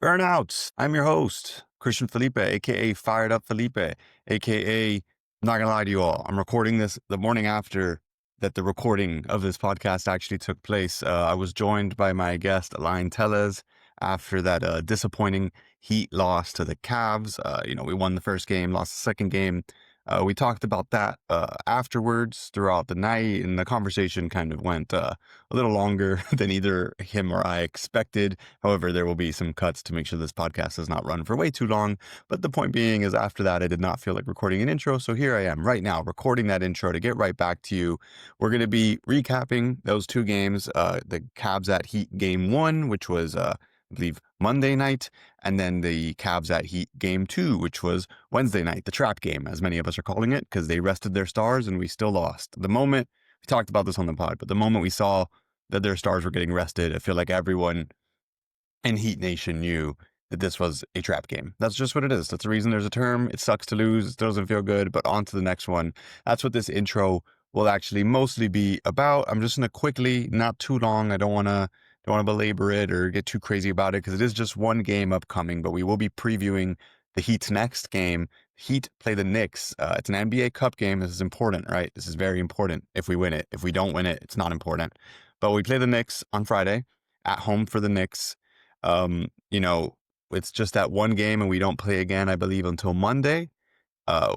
Burnouts. I'm your host, Christian Felipe, aka Fired Up Felipe, aka not gonna lie to you all. I'm recording this the morning after that the recording of this podcast actually took place. I was joined by my guest Alain Tellez after that disappointing Heat loss to the Cavs. We won the first game, lost the second game. We talked about that afterwards throughout the night, and the conversation kind of went a little longer than either him or I expected. However, there will be some cuts to make sure this podcast does not run for way too long. But the point being is after that, I did not feel like recording an intro. So here I am right now recording that intro to get right back to you. We're going to be recapping those two games, the Cavs at Heat game one, which was, I believe, Monday night, and then the Cavs at Heat game two, which was Wednesday night, the trap game, as many of us are calling it, because they rested their stars and we still lost. The moment, we talked about this on the pod, but the moment we saw that their stars were getting rested, I feel like everyone in Heat Nation knew that this was a trap game. That's just what it is. That's the reason there's a term. It sucks to lose. It still doesn't feel good, but on to the next one. That's what this intro will actually mostly be about. I'm just going to quickly, not too long. I don't want to belabor it or get too crazy about it because it is just one game upcoming, but we will be previewing the Heat's next game. Heat play the Knicks. It's an NBA Cup game. This is important, right? This is very important if we win it. If we don't win it, it's not important. But we play the Knicks on Friday at home for the Knicks. Um, you know, it's just that one game and we don't play again, I believe, until Monday.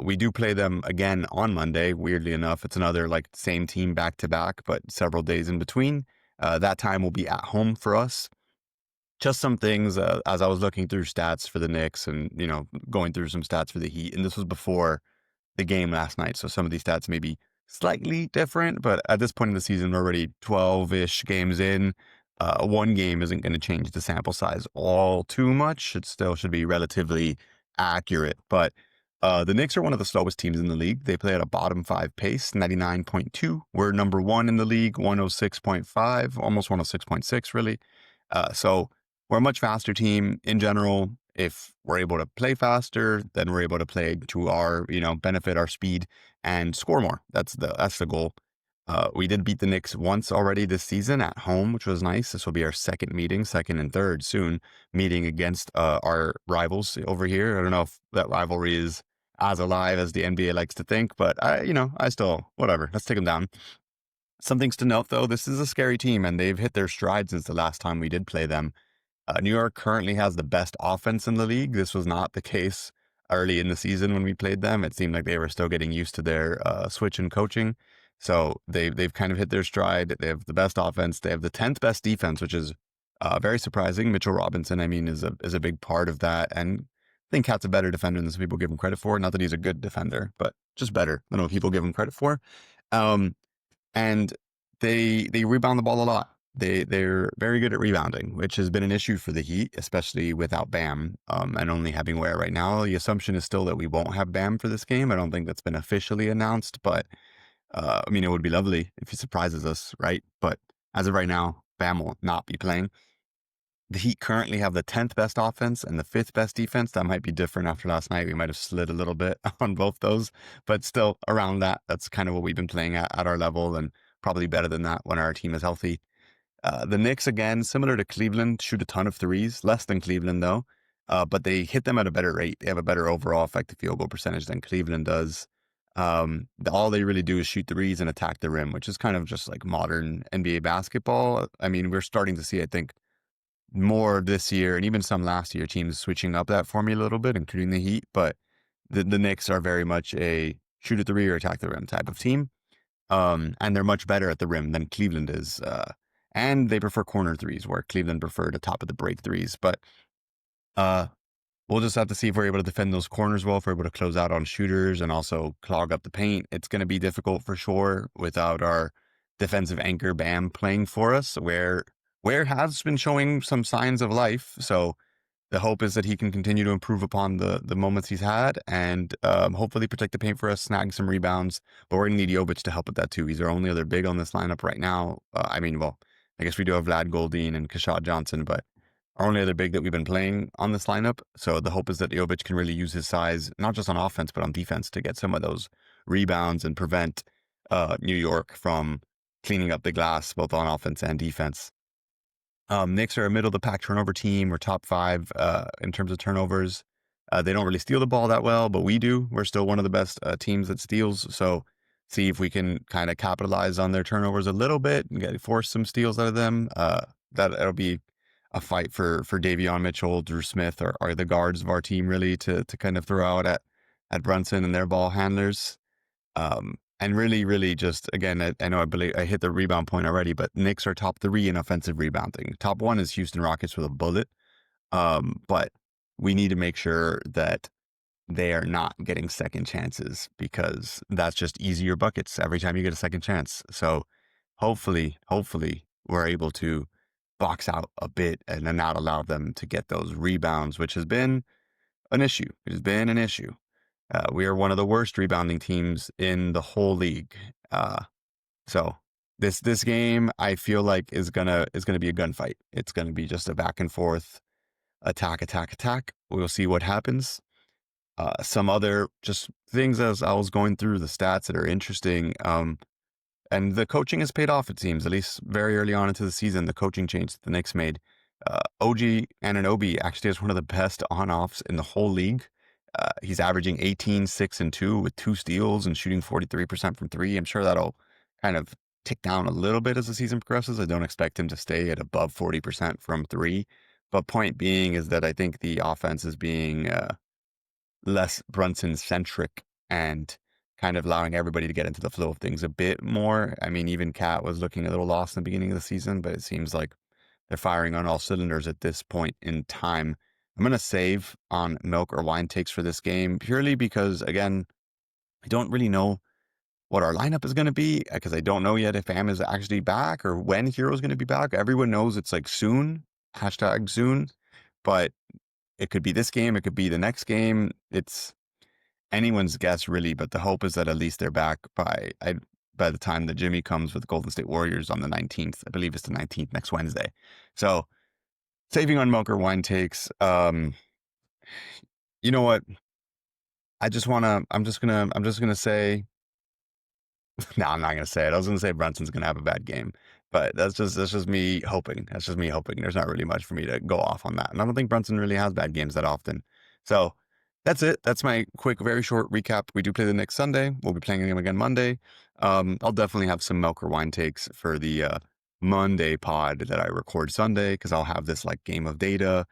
We do play them again on Monday. Weirdly enough, it's another like same team back to back, but several days in between. That time will be at home for us. Just some things as I was looking through stats for the Knicks and, going through some stats for the Heat. And this was before the game last night. So some of these stats may be slightly different, but at this point in the season, we're already 12-ish games in. One game isn't going to change the sample size all too much. It still should be relatively accurate. But the Knicks are one of the slowest teams in the league. They play at a bottom five pace, 99.2. We're number one in the league, 106.5, almost 106.6, really. So we're a much faster team in general. If we're able to play faster, then we're able to play to our, benefit, our speed, and score more. That's the goal. We did beat the Knicks once already this season at home, which was nice. This will be our second and third soon meeting against our rivals over here. I don't know if that rivalry is as alive as the NBA likes to think, but I still, whatever. Let's take them down. Some things to note, though. This is a scary team, and they've hit their stride since the last time we did play them. New York currently has the best offense in the league. This was not the case early in the season when we played them. It seemed like they were still getting used to their switch in coaching. So they've kind of hit their stride. They have the best offense. They have the 10th best defense, which is very surprising. Mitchell Robinson, is a big part of that. And I think Cat's a better defender than some people give him credit for. Not that he's a good defender, but just better than what people give him credit for. And they rebound the ball a lot. They're very good at rebounding, which has been an issue for the Heat, especially without Bam and only having Ware right now. The assumption is still that we won't have Bam for this game. I don't think that's been officially announced, but it would be lovely if he surprises us, right? But as of right now, Bam will not be playing. The Heat currently have the 10th best offense and the 5th best defense. That might be different after last night. We might have slid a little bit on both those, but still around that. That's kind of what we've been playing at our level, and probably better than that when our team is healthy. The Knicks, again, similar to Cleveland, shoot a ton of threes, less than Cleveland though, but they hit them at a better rate. They have a better overall effective field goal percentage than Cleveland does. All they really do is shoot threes and attack the rim, which is kind of just like modern NBA basketball. We're starting to see, I think, more this year and even some last year teams switching up that formula a little bit, including the Heat. But the Knicks are very much a shoot at the rear, attack the rim type of team. And they're much better at the rim than Cleveland is. And they prefer corner threes, where Cleveland preferred the top of the break threes. But we'll just have to see if we're able to defend those corners well, if we're able to close out on shooters and also clog up the paint. It's going to be difficult for sure without our defensive anchor Bam playing for us, where has been showing some signs of life. So the hope is that he can continue to improve upon the moments he's had and hopefully protect the paint for us, snag some rebounds. But we're going to need Jovic to help with that too. He's our only other big on this lineup right now. I guess we do have Vlad Goldine and Kashad Johnson, but our only other big that we've been playing on this lineup. So the hope is that Jovic can really use his size, not just on offense, but on defense to get some of those rebounds and prevent New York from cleaning up the glass, both on offense and defense. Knicks are a middle of the pack turnover team. We're top 5 in terms of turnovers. They don't really steal the ball that well, but we do. We're still one of the best teams that steals. So see if we can kind of capitalize on their turnovers a little bit and force some steals out of them. That'll be a fight for Davion Mitchell, Drew Smith, are the guards of our team really to kind of throw out at Brunson and their ball handlers. And really, really just, again, I know I believe I hit the rebound point already, but Knicks are top 3 in offensive rebounding. Top 1 is Houston Rockets with a bullet. But we need to make sure that they are not getting second chances, because that's just easier buckets every time you get a second chance. So hopefully we're able to box out a bit and then not allow them to get those rebounds, which has been an issue. It has been an issue. We are one of the worst rebounding teams in the whole league. So this game, I feel like is gonna be a gunfight. It's gonna be just a back and forth attack. We'll see what happens. Some other just things as I was going through the stats that are interesting. And the coaching has paid off, it seems, at least very early on into the season, the coaching change that the Knicks made. OG Anunoby actually has one of the best on-offs in the whole league. He's averaging 18, 6, and 2 with 2 steals and shooting 43% from 3. I'm sure that'll kind of tick down a little bit as the season progresses. I don't expect him to stay at above 40% from 3. But point being is that I think the offense is being less Brunson-centric and kind of allowing everybody to get into the flow of things a bit more. I mean, even Cat was looking a little lost in the beginning of the season, but it seems like they're firing on all cylinders at this point in time. I'm going to save on milk or wine takes for this game purely because, again, I don't really know what our lineup is going to be, because I don't know yet if Am is actually back or when Hero's going to be back. Everyone knows it's like soon, #soon, but it could be this game, it could be the next game. It's anyone's guess, really, but the hope is that at least they're back by the time that Jimmy comes with the Golden State Warriors on the 19th. I believe it's the 19th, next Wednesday. So saving on milk or wine takes. You know what? I'm just gonna say, no, I'm not gonna say it. I was gonna say Brunson's gonna have a bad game, but that's just me hoping. That's just me hoping. There's not really much for me to go off on that. And I don't think Brunson really has bad games that often. So that's it. That's my quick, very short recap. We do play the Knicks Sunday. We'll be playing them again Monday. I'll definitely have some milk or wine takes for the Monday pod that I record Sunday, because I'll have this like game of data.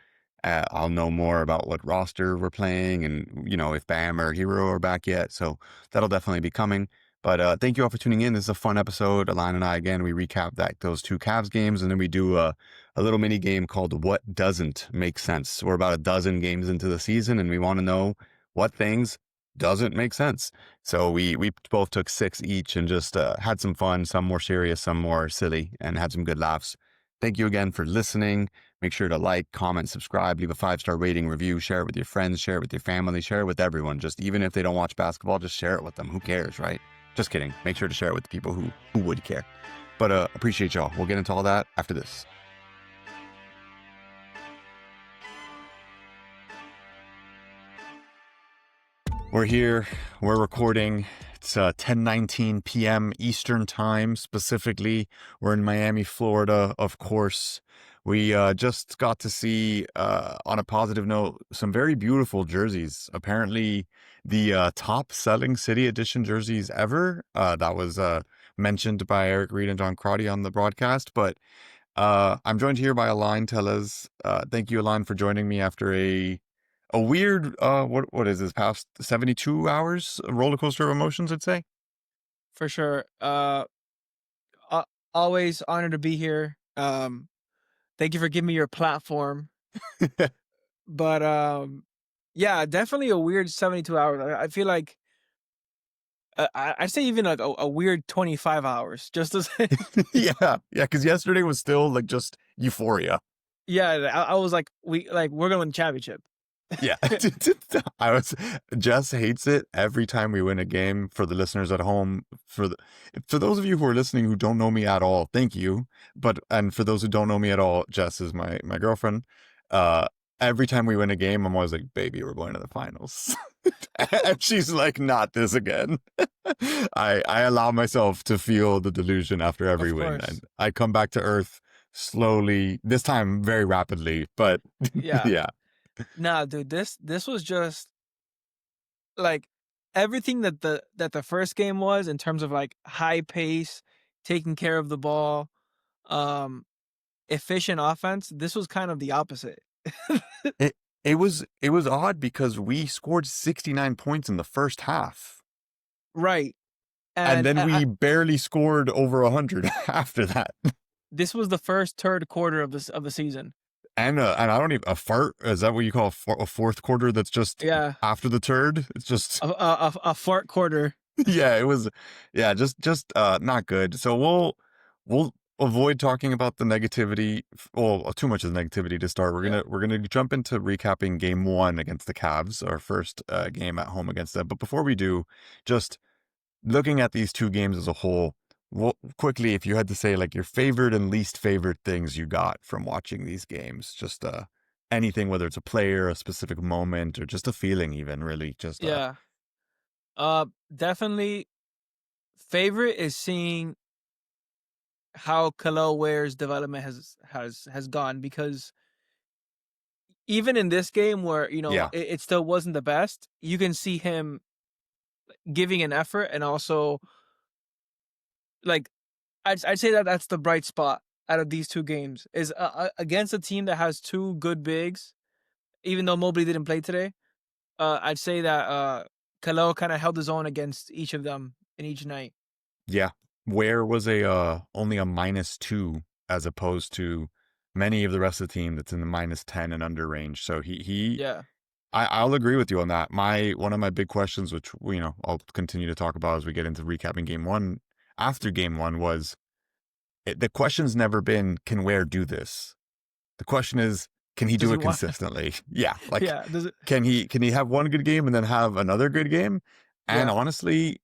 I'll know more about what roster we're playing and, if Bam or Hero are back yet. So that'll definitely be coming. But thank you all for tuning in. This is a fun episode. Alain and I, again, we recap those 2 Cavs games, and then we do a little mini game called What Doesn't Make Sense. We're about a dozen games into the season, and we want to know what things doesn't make sense. So we both took 6 each and just had some fun, some more serious, some more silly, and had some good laughs. Thank you again for listening. Make sure to like, comment, subscribe, leave a 5-star rating, review, share it with your friends, share it with your family, share it with everyone. Just even if they don't watch basketball, just share it with them. Who cares, right? Just kidding. Make sure to share it with the people who would care. But appreciate y'all. We'll get into all that after this. We're here. We're recording. It's 10:19 p.m. Eastern time. Specifically, we're in Miami, Florida, of course. We just got to see, on a positive note, some very beautiful jerseys. Apparently, the top selling City Edition jerseys ever. That was mentioned by Eric Reed and John Crotty on the broadcast. But I'm joined here by Alain Tellez. Thank you, Alain, for joining me after a weird, what is this, past 72 hours roller coaster of emotions, I'd say. For sure. Always honored to be here. Thank you for giving me your platform. But yeah, definitely a weird 72 hours. I feel like I'd say even like a weird 25 hours, just to say. Yeah, because yesterday was still like just euphoria. Yeah, I was like, we're going to win the championship. Yeah. Jess hates it every time we win a game. For the listeners at home, for those of you who are listening who don't know me at all, thank you. And for those who don't know me at all, Jess is my girlfriend. Every time we win a game, I'm always like, baby, we're going to the finals. And she's like, not this again. I allow myself to feel the delusion after every win. And I come back to earth slowly, this time very rapidly, but Yeah. yeah. Nah, dude, this was just like everything that the first game was in terms of like high pace, taking care of the ball, um, efficient offense. This was kind of the opposite. It it was odd because we scored 69 points in the first half, Right. and And then we barely scored over 100 after that. this was the first third quarter of the season. And I don't even a fart. Is that what you call a fourth quarter? That's just Yeah, after the turd. It's just a fart quarter. yeah. It was yeah. Just not good. So we'll avoid talking about the negativity. Well, too much of the negativity to start. We're Yeah, gonna jump into recapping game one against the Cavs, our first game at home against them. But before we do, just looking at these two games as a whole, quickly, if you had to say like your favorite and least favorite things you got from watching these games, just anything, whether it's a player, a specific moment, or just a feeling, even really, just yeah. Definitely favorite is seeing how Khalil Ware's development has gone because even in this game where yeah, it still wasn't the best, you can see him giving an effort and also like I'd say that that's the bright spot out of these two games is against a team that has two good bigs. Even though Mobley didn't play today, I'd say that Khalil kind of held his own against each of them in each night. yeah. Where was a only a -2 as opposed to many of the rest of the team that's in the -10 and under range. So he Yeah, I'll agree with you on that. One of my big questions, which I'll continue to talk about as we get into recapping game one, after game one, was the question's never been, can Ware do this? The question is, can he does do he it want? consistently? Yeah, like Yeah, does it? can he have one good game and then have another good game? And Yeah, honestly,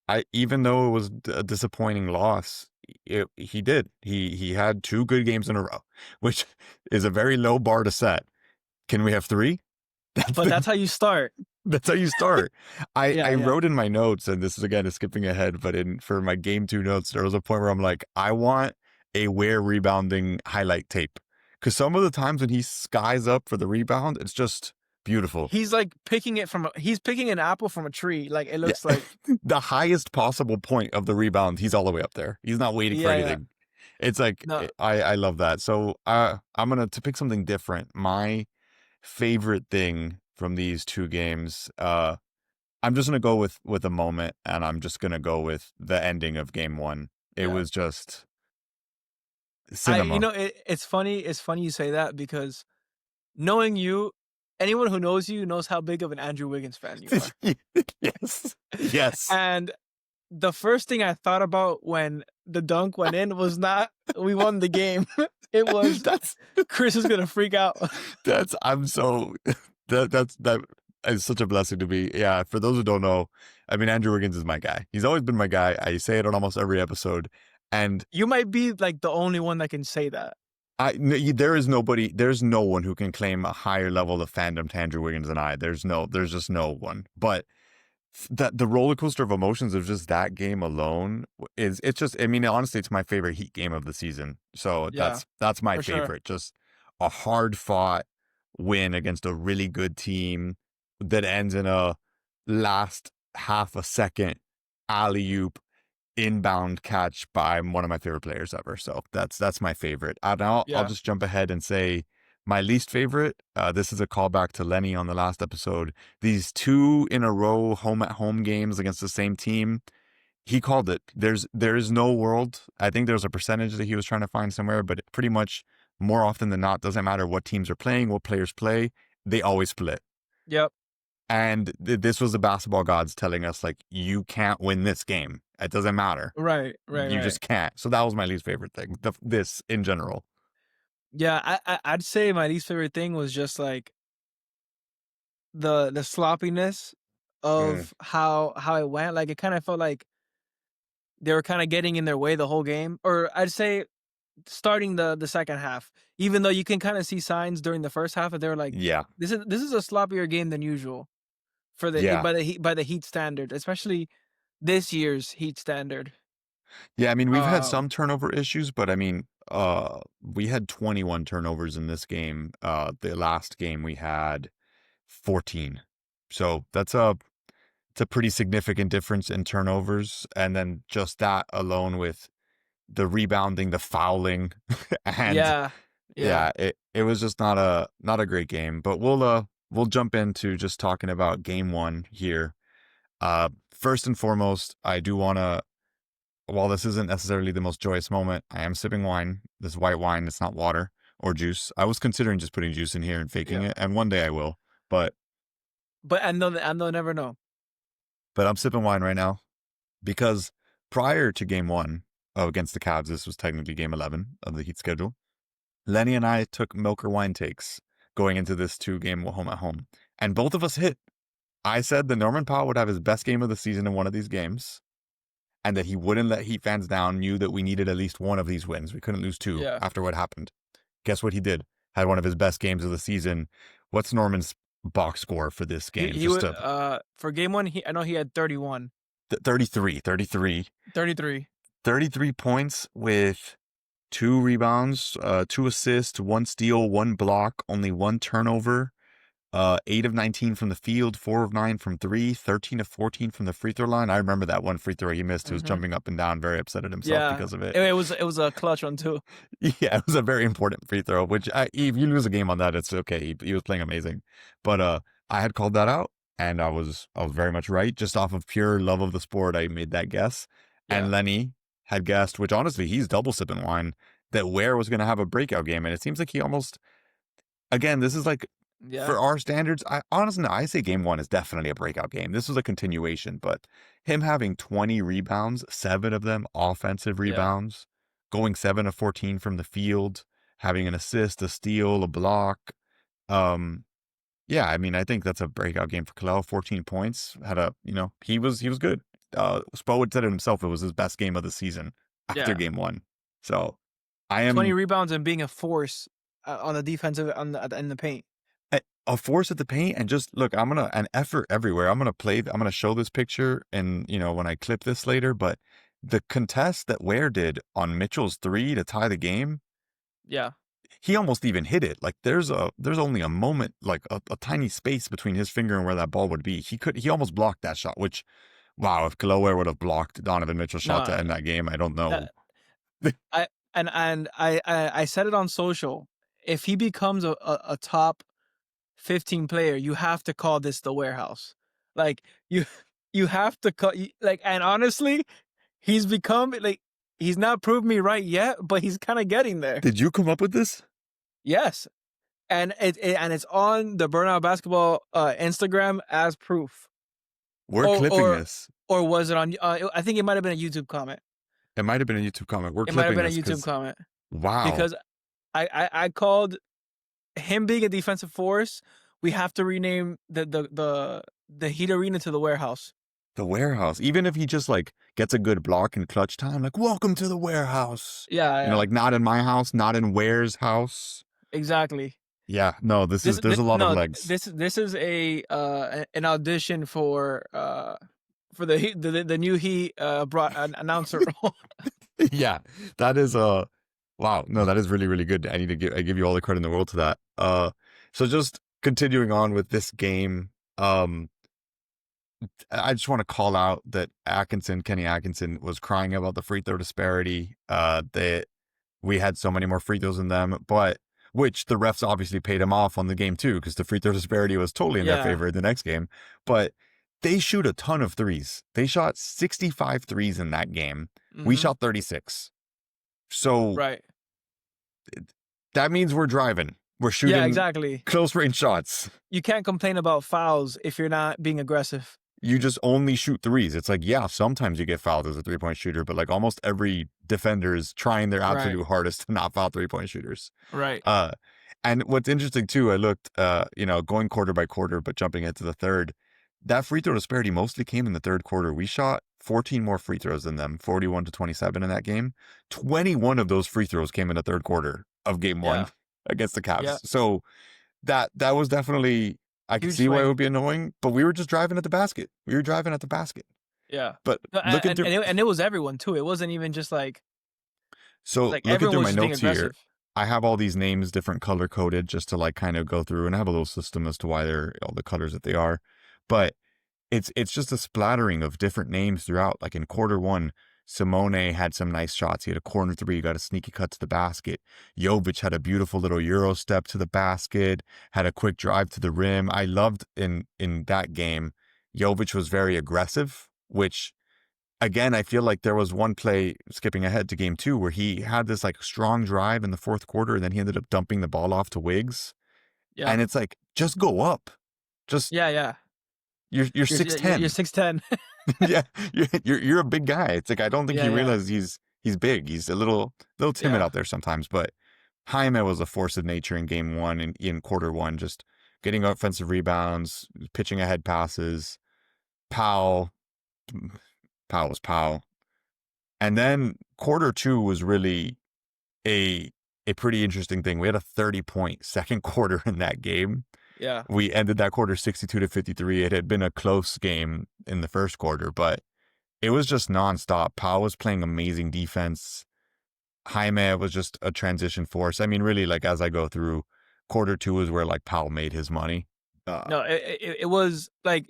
I even though it was a disappointing loss, he did. He had two good games in a row, which is a very low bar to set. Can we have three? That's but the that's how you start. That's how you start. I Yeah, yeah, wrote in my notes, and this is again is skipping ahead, but in for my game two notes, there was a point where I'm like, I want a Ware rebounding highlight tape. Because some of the times when he skies up for the rebound, it's just beautiful. he's like he's picking an apple from a tree. Like it Yeah. looks like. The highest possible point of the rebound, he's all the way up there. He's not waiting for Yeah, yeah. anything. It's like No, I love that. So I'm gonna to pick something different. My favorite thing from these two games, I'm just gonna go with a moment, and I'm just gonna go with the ending of game one. It yeah. was just cinema. It's funny. It's funny you say that because knowing you, anyone who knows you knows how big of an Andrew Wiggins fan you are. Yes, yes. And the first thing I thought about when the dunk went in was not we won the game. It was That's Chris is gonna freak out. that's I'm so that is such a blessing to me. Yeah, for those who don't know, I mean Andrew Wiggins is my guy. He's always been my guy. I say it on almost every episode, and You might be like the only one that can say that. there is nobody, there's no one who can claim a higher level of fandom to Andrew Wiggins than I. There's just no one. But that the roller coaster of emotions of just that game alone it's just, I mean, honestly, it's my favorite Heat game of the season. So Yeah, that's my for sure. favorite. Just a hard fought win against a really good team that ends in a last half a second alley oop inbound catch by one of my favorite players ever. So that's my favorite. And I'll Yeah. just jump ahead and say my least favorite. This is a callback to Lenny on the last episode. These two in a row home at home games against the same team. He called it. There is no world. I think there's a percentage that he was trying to find somewhere, but pretty much more often than not, doesn't matter what teams are playing, what players play, they always split. Yep. And this was the basketball gods telling us, like, you can't win this game. It doesn't matter. Right. Right. You Right. just can't. So that was my least favorite thing. This in general. Yeah. I'd say my least favorite thing was just like the sloppiness Mm, of how it went. Like it kind of felt like they were kind of getting in their way the whole game. Or I'd say starting the second half, even though you can kind of see signs during the first half that they were like, yeah. this is a sloppier game than usual for the Yeah. by the Heat standard, especially this year's Heat standard. Yeah. I mean, we've had Um, some turnover issues, but I mean, we had 21 turnovers in this game. The last game we had 14. So it's a pretty significant difference in turnovers. And then just that alone with the rebounding, the fouling, and Yeah. Yeah. yeah, it was just not a great game. But we'll jump into just talking about game one here. First and foremost, I do want to, while this isn't necessarily the most joyous moment, I am sipping wine. This white wine. It's not water or juice. I was considering just putting juice in here and faking Yeah. it, and one day I will. But And they'll never know. I'm sipping wine right now because prior to game one against the Cavs, this was technically game 11 of the Heat schedule. Lenny and I took milk or wine takes going into this 2-game home at home, and both of us hit. I said that Norman Powell would have his best game of the season in one of these games, and that he wouldn't let Heat fans down, knew that we needed at least one of these wins. We couldn't lose two Yeah. after what happened. Guess what he did? Had one of his best games of the season. What's Norman's box score for this game? He would for game one, I know he had 31. 33. 33 points with 2 rebounds, 2 assists, 1 steal, 1 block, only 1 turnover. 8 of 19 from the field, 4 of 9 from 3, 13 of 14 from the free throw line. I remember that one free throw he missed. He was jumping up and down, very upset at himself because of it. It was a clutch one too. Yeah, it was a very important free throw, which if you lose a game on that, it's okay. He was playing amazing. But I had called that out, and I was very much right. Just off of pure love of the sport, I made that guess. Yeah. And Lenny had guessed, which honestly, he's double sipping wine, that Ware was going to have a breakout game. And it seems like he almost, again, this is like, for our standards, I say game one is definitely a breakout game. This was a continuation, but him having 20 rebounds, 7 of them offensive rebounds, going 7 of 14 from the field, having an assist, a steal, a block. Yeah, I mean, I think that's a breakout game for Kalel. 14 points. He was good. Spo had said it himself. It was his best game of the season after game one. So I am 20 rebounds and being a force on the defensive in the paint. A force at the paint, and just look, an effort everywhere. I'm gonna show this picture, and when I clip this later, but the contest that Ware did on Mitchell's 3 to tie the game, he almost even hit it. Like there's only a moment, like a tiny space between his finger and where that ball would be. He almost blocked that shot, which, wow, if Khalil Ware would have blocked Donovan Mitchell's shot to end that game, I don't know. I said it on social. If he becomes a top 15 player, you have to call this the warehouse. Like you have to call, like, and honestly, he's become, like, he's not proved me right yet, but he's kind of getting there. Did you come up with this? Yes. And it's on the Burnout Basketball Instagram as proof. We're clipping this. Or was it on, I think it might have been a YouTube comment. It might have been a YouTube comment. It might have been a YouTube comment. Wow. Because I called him being a defensive force. We have to rename the Heat Arena to the warehouse. The warehouse. Even if he just like gets a good block in clutch time, like, welcome to the warehouse. Yeah. Like, not in my house, not in Ware's house. Exactly. Yeah. No, there's a lot of legs. This is an audition for the new Heat brought an announcer role. Yeah. That is wow. No, that is really, really good. I give you all the credit in the world to that. So just continuing on with this game, I just want to call out that Kenny Atkinson was crying about the free throw disparity, that we had so many more free throws than them, but which the refs obviously paid him off on the game too, because the free throw disparity was totally in their favor in the next game. But they shoot a ton of threes. They shot 65 threes in that game. We shot 36. So that means we're driving. We're shooting close range shots. You can't complain about fouls if you're not being aggressive. You just only shoot threes. It's like, yeah, sometimes you get fouled as a 3-point shooter, but like almost every defender is trying their absolute hardest to not foul 3-point shooters. Right. And what's interesting too, I looked, going quarter by quarter, but jumping into the third, that free throw disparity mostly came in the third quarter. We shot 14 more free throws than them, 41-27 in that game. 21 of those free throws came in the third quarter of game one against the Cavs. Yeah. So that was definitely, I could see why it would be annoying, but we were just driving at the basket. Yeah. But and it was everyone too. It wasn't even just like, So Like looking everyone through was my just being notes here, aggressive. I have all these names different color coded just to like kind of go through and I have a little system as to why they're all the colors that they are. But it's just a splattering of different names throughout. Like in quarter one, Simone had some nice shots. He had a corner three, got a sneaky cut to the basket. Jovic had a beautiful little Euro step to the basket, had a quick drive to the rim. I loved in that game, Jovic was very aggressive, which again, I feel like there was one play skipping ahead to game two where he had this like strong drive in the fourth quarter and then he ended up dumping the ball off to Wiggs. Yeah. And it's like, just go up. Just Yeah, yeah. you're You're 6'10". 6'10". Yeah, you're a big guy. It's like I don't think Yeah, he yeah. realizes he's big. He's a little timid Yeah. out there sometimes. But Jaime was a force of nature in game one and in quarter one, just getting offensive rebounds, pitching ahead passes. Powell, Powell was Powell. And then quarter two was really a a pretty interesting thing. We had a 30-point second quarter in that game. Yeah. We ended that quarter 62-53. It had been a close game in the first quarter, but it was just nonstop. Powell was playing amazing defense. Jaime was just a transition force. I mean, really, like as I go through, quarter two is where like Powell made his money. No, it was like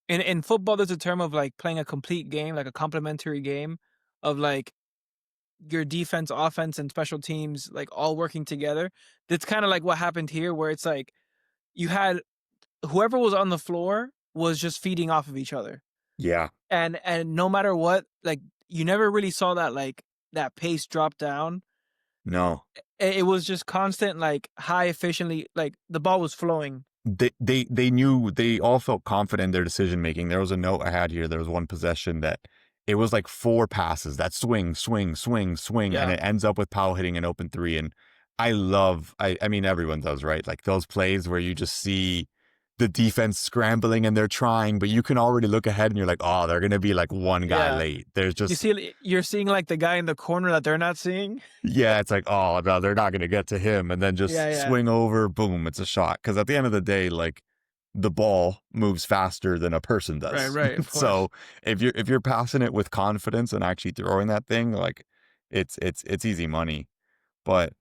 in football there's a term of like playing a complete game, like a complementary game of like your defense, offense, and special teams like all working together. That's kind of like what happened here, where it's like you had whoever was on the floor was just feeding off of each other, Yeah, and no matter what, like you never really saw that like that pace drop down. no, It was just constant, like high efficiently, like the ball was flowing. they knew, they all felt confident in their decision making. There was a note I had here. There was one possession that it was like four passes that swing, swing, swing, swing, and Yeah, it ends up with Powell hitting an open three. And I mean, everyone does, right? Like those plays where you just see the defense scrambling and they're trying, but you can already look ahead and you're like, oh, they're gonna be like one guy yeah. late. There's just You're seeing like the guy in the corner that they're not seeing. yeah, it's like, oh no, they're not gonna get to him, and then Yeah, just yeah. swing over, boom, it's a shot. Because at the end of the day, like the ball moves faster than a person Right, does. right, of course. So if you're passing it with confidence and actually throwing that thing, like it's easy money. But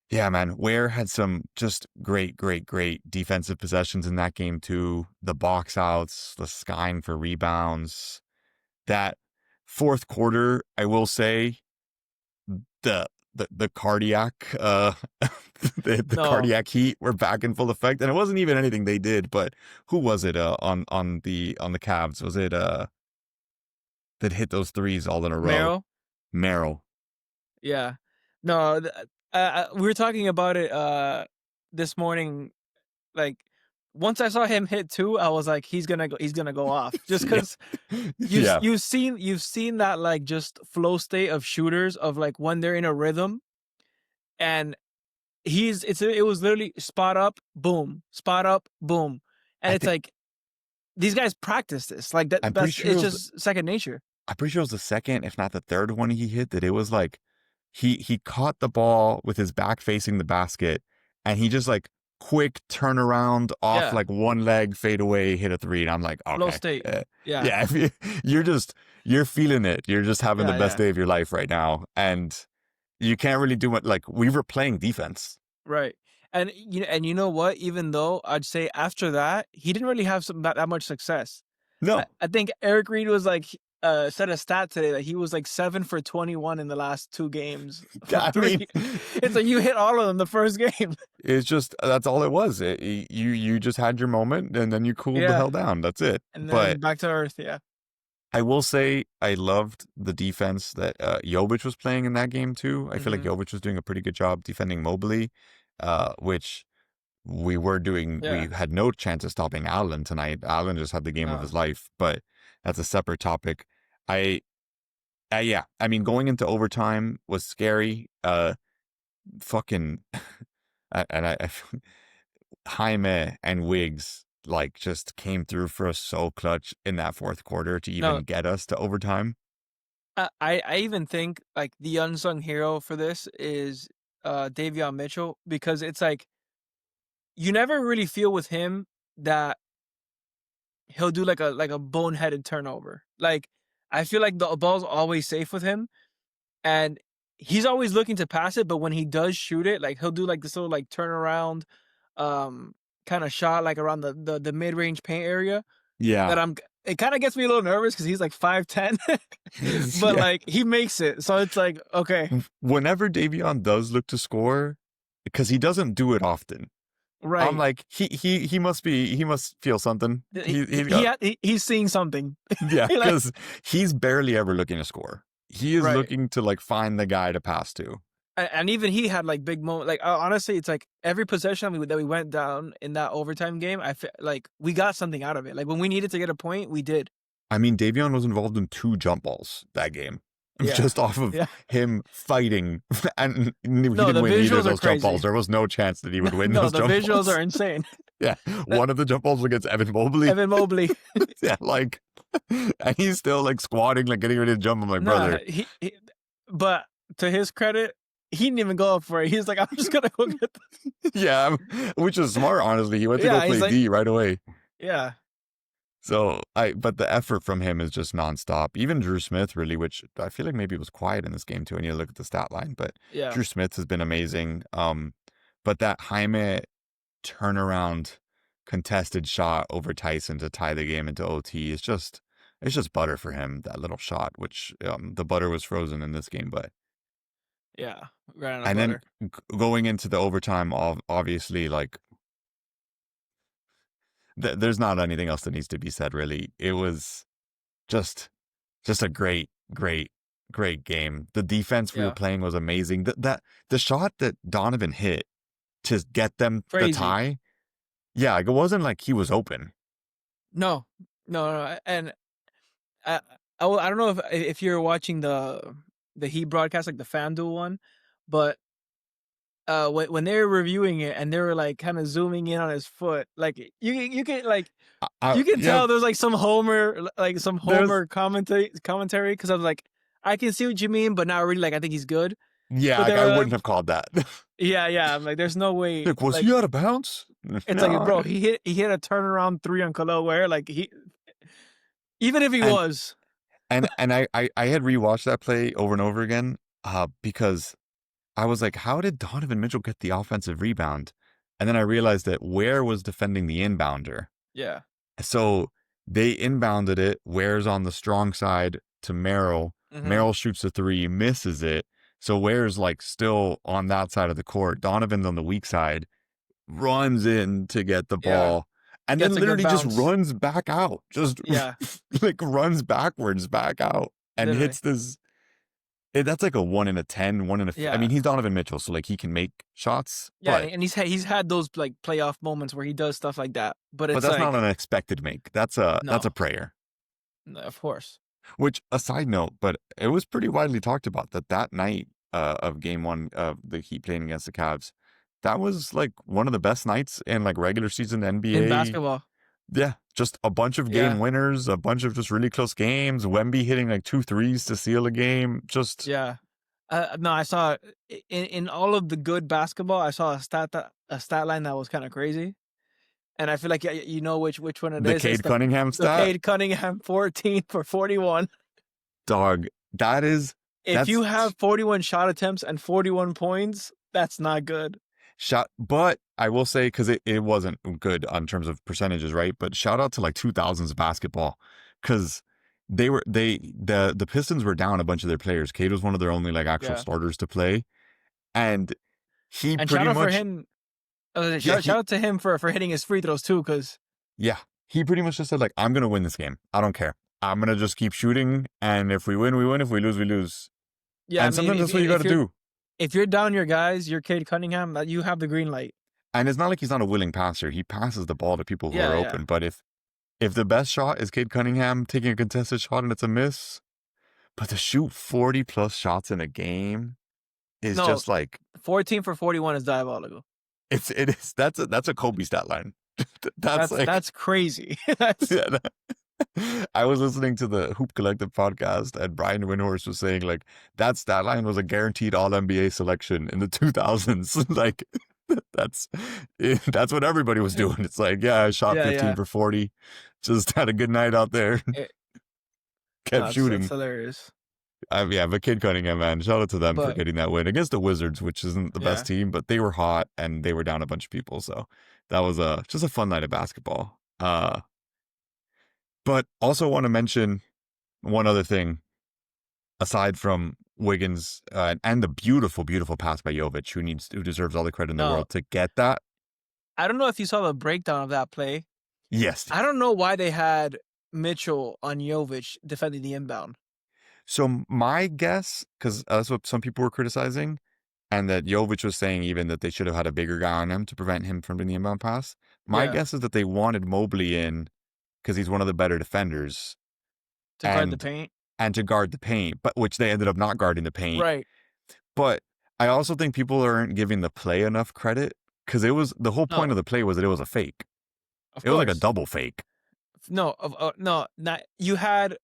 yeah, man, Ware had some just great defensive possessions in that game too. The box outs, the skying for rebounds. That fourth quarter, I will say, the the cardiac the No, cardiac heat were back in full effect, and it wasn't even anything they did. But who was it on the Cavs? Was it that hit those threes all in a row? Merrill. Merrill. Yeah. No, we were talking about it this morning. Like once I saw him hit two, I was like, he's gonna go off. Just Yeah, because yeah. you've seen that like just flow state of shooters of like when they're in a rhythm, and it was literally spot up, boom, and I it's think like these guys practice this like that. I'm pretty That's sure it's just second nature. I'm pretty sure it was the second, if not the third one he hit, that it was like he caught the ball with his back facing the basket and he just like quick turnaround off Yeah, like one leg fade away, hit a three. And I'm like, flow okay. state. Yeah, Yeah, if you're feeling it. You're just having the yeah, best yeah. day of your life right now. And you can't really do it. Like we were playing defense. Right. And you know what? Even though I'd say after that, he didn't really have that much success. No. I think Eric Reed was like said a stat today that he was like 7 for 21 in the last 2 games from I mean, three. It's like you hit all of them the first game. it's just that's all it was. You just had your moment and then you cooled the Yeah. hell down. That's it. And But then back to earth, yeah. I will say I loved the defense that Jovic was playing in that game too. I feel like Mhm. Jovic was doing a pretty good job defending Mobley, which we were doing. We Yeah. had no chance of stopping Allen tonight. Allen just had the game of No. his life, but that's a separate topic. I, yeah, I mean, going into overtime was scary. Fucking, and Jaime and Wiggs like just came through for us so clutch in that fourth quarter to No, even get us to overtime. I even think like the unsung hero for this is Davion Mitchell, because it's like you never really feel with him that he'll do like a boneheaded turnover. Like I feel like the ball's always safe with him, and he's always looking to pass it, but when he does shoot it, like he'll do like this little like turnaround, kind of shot like around the mid range paint area. Yeah. That it kind of gets me a little nervous because he's like 5'10", but Yeah. like he makes it, so it's like okay. Whenever Davion does look to score, because he doesn't do it often, Right. I'm like he must feel something. He's seeing something. Yeah, Like, because he's barely ever looking to score. He is right. looking to like find the guy to pass to. And even he had like big moments. Like honestly, it's like every possession that we went down in that overtime game, I feel like we got something out of it. Like when we needed to get a point, we did. I mean, Davion was involved in 2 jump balls that game, Yeah. just off of him fighting, and he didn't win either of those jump balls. There was no chance that he would win those jump balls. No, the visuals are insane. Yeah, one of the jump balls was against Evan Mobley. Yeah, like, and he's still like squatting, like getting ready to jump. I'm like, brother. But to his credit, he didn't even go up for it. He's like, I'm just gonna go get this. Yeah, which is smart, honestly. He went to go play like, D right away. Yeah. So but the effort from him is just nonstop. Even Drew Smith, really, which I feel like maybe was quiet in this game too. I need to look at the stat line, but yeah, Drew Smith has been amazing. But that Jaime turnaround contested shot over Tyson to tie the game into OT is just, it's just butter for him. That little shot, which the butter was frozen in this game, but yeah, right on and butter. Then going into the overtime, obviously, like there's not anything else that needs to be said. Really, it was just a great game. The defense we were playing was amazing. The shot that Donovan hit to get them the tie, yeah, like it wasn't like he was open. No, and I don't know if you're watching the Heat broadcast, like the FanDuel one, but when they were reviewing it and they were like kind of zooming in on his foot, like you can like you can tell there's like some Homer commentary because I was like, I can see what you mean, but not really. Like I think he's good. Yeah, like, I wouldn't have called that. Yeah. I'm like, there's no way. Like, was he out of bounds? It's like, bro, he hit a turnaround 3 on Khalil Ware. Like even if he was. And I had rewatched that play over and over again because I was like, how did Donovan Mitchell get the offensive rebound? And then I realized that Ware was defending the inbounder. Yeah. So they inbounded it. Ware's on the strong side to Merrill. Mm-hmm. Merrill shoots a 3, misses it. So Ware's like still on that side of the court. Donovan's on the weak side, runs in to get the ball, and then literally just runs back out. Just like runs backwards back out and hits this. That's like a 1 in a 10, 1 in a. I mean, he's Donovan Mitchell, so like he can make shots. Yeah, and he's had those like playoff moments where he does stuff like that. But that's like, not an expected make. That's a prayer. No, of course. Which, a side note, but it was pretty widely talked about that night of game 1 of the Heat playing against the Cavs. That was like one of the best nights in like regular season NBA. In basketball. Yeah, just a bunch of game winners, a bunch of just really close games. Wemby hitting like 2 threes to seal a game. Just no, I saw in all of the good basketball, I saw a stat line that was kind of crazy. And I feel like you know which one it is. The Cade Cunningham stat? The Cade Cunningham 14 for 41. Dog, that is... If you have 41 shot attempts and 41 points, that's not good. But I will say, because it wasn't good on terms of percentages, right? But shout out to like 2000s basketball, because the Pistons were down a bunch of their players. Cade was one of their only like actual starters to play. And he pretty shout out much... for him. Shout out to him for hitting his free throws too, because he pretty much just said like, I'm gonna win this game. I don't care. I'm gonna just keep shooting, and if we win, we win. If we lose, we lose. Yeah, and sometimes that's what you got to do. If you're down your guys, you're Cade Cunningham. You have the green light. And it's not like he's not a willing passer. He passes the ball to people who are open. But if the best shot is Cade Cunningham taking a contested shot and it's a miss, but to shoot 40 plus shots in a game is just like 14 for 41 is diabolical. It is. That's a Kobe stat line. That's crazy. I was listening to the Hoop Collective podcast, and Brian Windhorst was saying like that stat line was a guaranteed All NBA selection in the 2000s. Like that's what everybody was doing. It's like, I shot 15 for 40, just had a good night out there. Kept shooting. That's hilarious. Yeah, but Kid Cunningham, man, shout out to them for But getting that win against the Wizards, which isn't the best yeah, team, but they were hot and they were down a bunch of people, so that was just a fun night of basketball. But also want to mention one other thing aside from Wiggins and the beautiful, beautiful pass by Jovic, who deserves all the credit in the no, world to get that. I don't know if you saw the breakdown of that play. Yes. I don't know why they had Mitchell on Jovic defending the inbound. So my guess, because that's what some people were criticizing, and that Jovic was saying even that they should have had a bigger guy on him to prevent him from doing the inbound pass. My Yeah, guess is that they wanted Mobley in because he's one of the better defenders to guard the and paint. and to guard the paint, but which they ended up not guarding the paint. Right. But I also think people aren't giving the play enough credit because the whole point No, of the play was that it was a fake. of It was like a course. double fake. No, no, not you had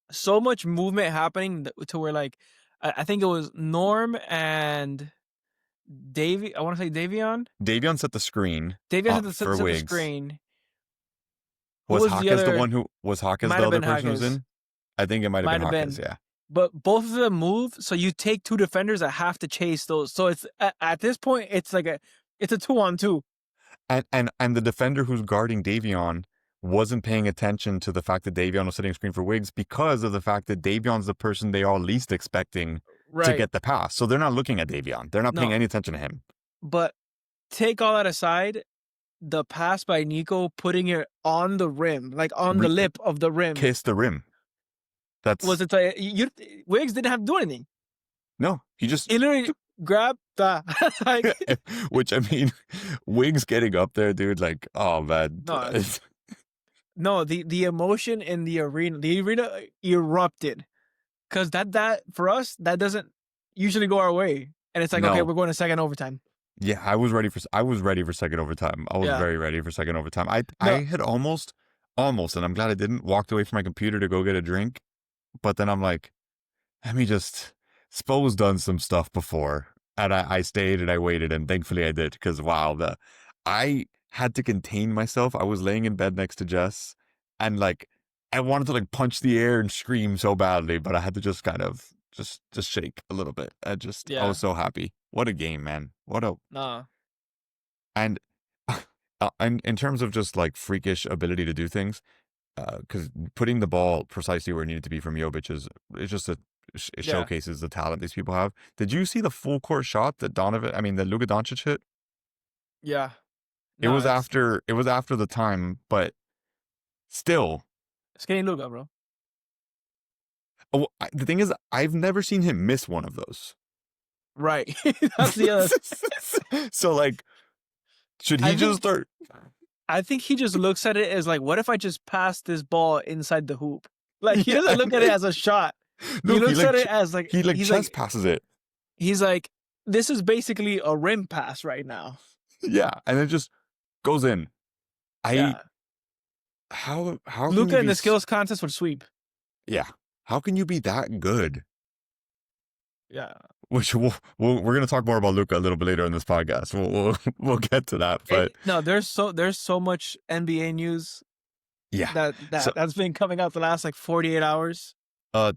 so much movement happening to where like I think it was Norm and Davy. I want to say Davion. Davion set the screen Davion for set the Wiggs. screen. Who Was was the Hawkes the other? one who was Hawkes Might the have other been person who was Hackers. in? I think it might have been Might have Hawkes, been. yeah. But both of them move, so you take two defenders that have to chase those. So it's at this point, it's like it's a 2-on-2. And the defender who's guarding Davion wasn't paying attention to the fact that Davion was setting a screen for Wiggs because of the fact that Davion's the person they are least expecting to Right. get the pass. So they're not looking at Davion. They're not paying No, any attention to him. but take all that aside. The pass by Nico putting it on the rim, like on the lip of the rim, Kiss the rim. was it like Wiggs didn't have to do anything. No, he just He literally grabbed that. Like, which I mean, Wiggs getting up there, dude, like, oh man. no, no, the emotion in the arena erupted because that for us that doesn't usually go our way, and it's like okay, No. we're going to second overtime. Yeah, I was ready for second overtime. I was Yeah. very ready for second overtime. I No, had almost, and I'm glad I didn't, walked away from my computer to go get a drink. But then I'm like, let me just, Spo's done some stuff before. And I stayed and I waited, and thankfully I did, because wow, I had to contain myself. I was laying in bed next to Jess, and like I wanted to like punch the air and scream so badly, but I had to just kind of just shake a little bit. I yeah, was so happy. What a game, man. nah, And in terms of just like freakish ability to do things, because putting the ball precisely where it needed to be from Jovic is just it yeah, showcases the talent these people have. Did you see the full court shot that Luka Doncic hit? yeah. It No, was after the time, but still. skinny Luka, bro. Oh, the thing is, I've never seen him miss one of those. Right, that's the other. So like, should he just start? I think he just looks at it as like, what if I just pass this ball inside the hoop? Like he doesn't look at it as a shot. No, he looks at it as like he he's chest like passes it. he's like this is basically a rim pass right now. Yeah, and it just goes in. Yeah. How can Luka you in be the skills contest would sweep. Yeah, how can you be that good? Yeah. Which we're gonna talk more about Luka a little bit later in this podcast. We'll get to that, but No, there's so much NBA news yeah. that's been coming out the last like 48 hours.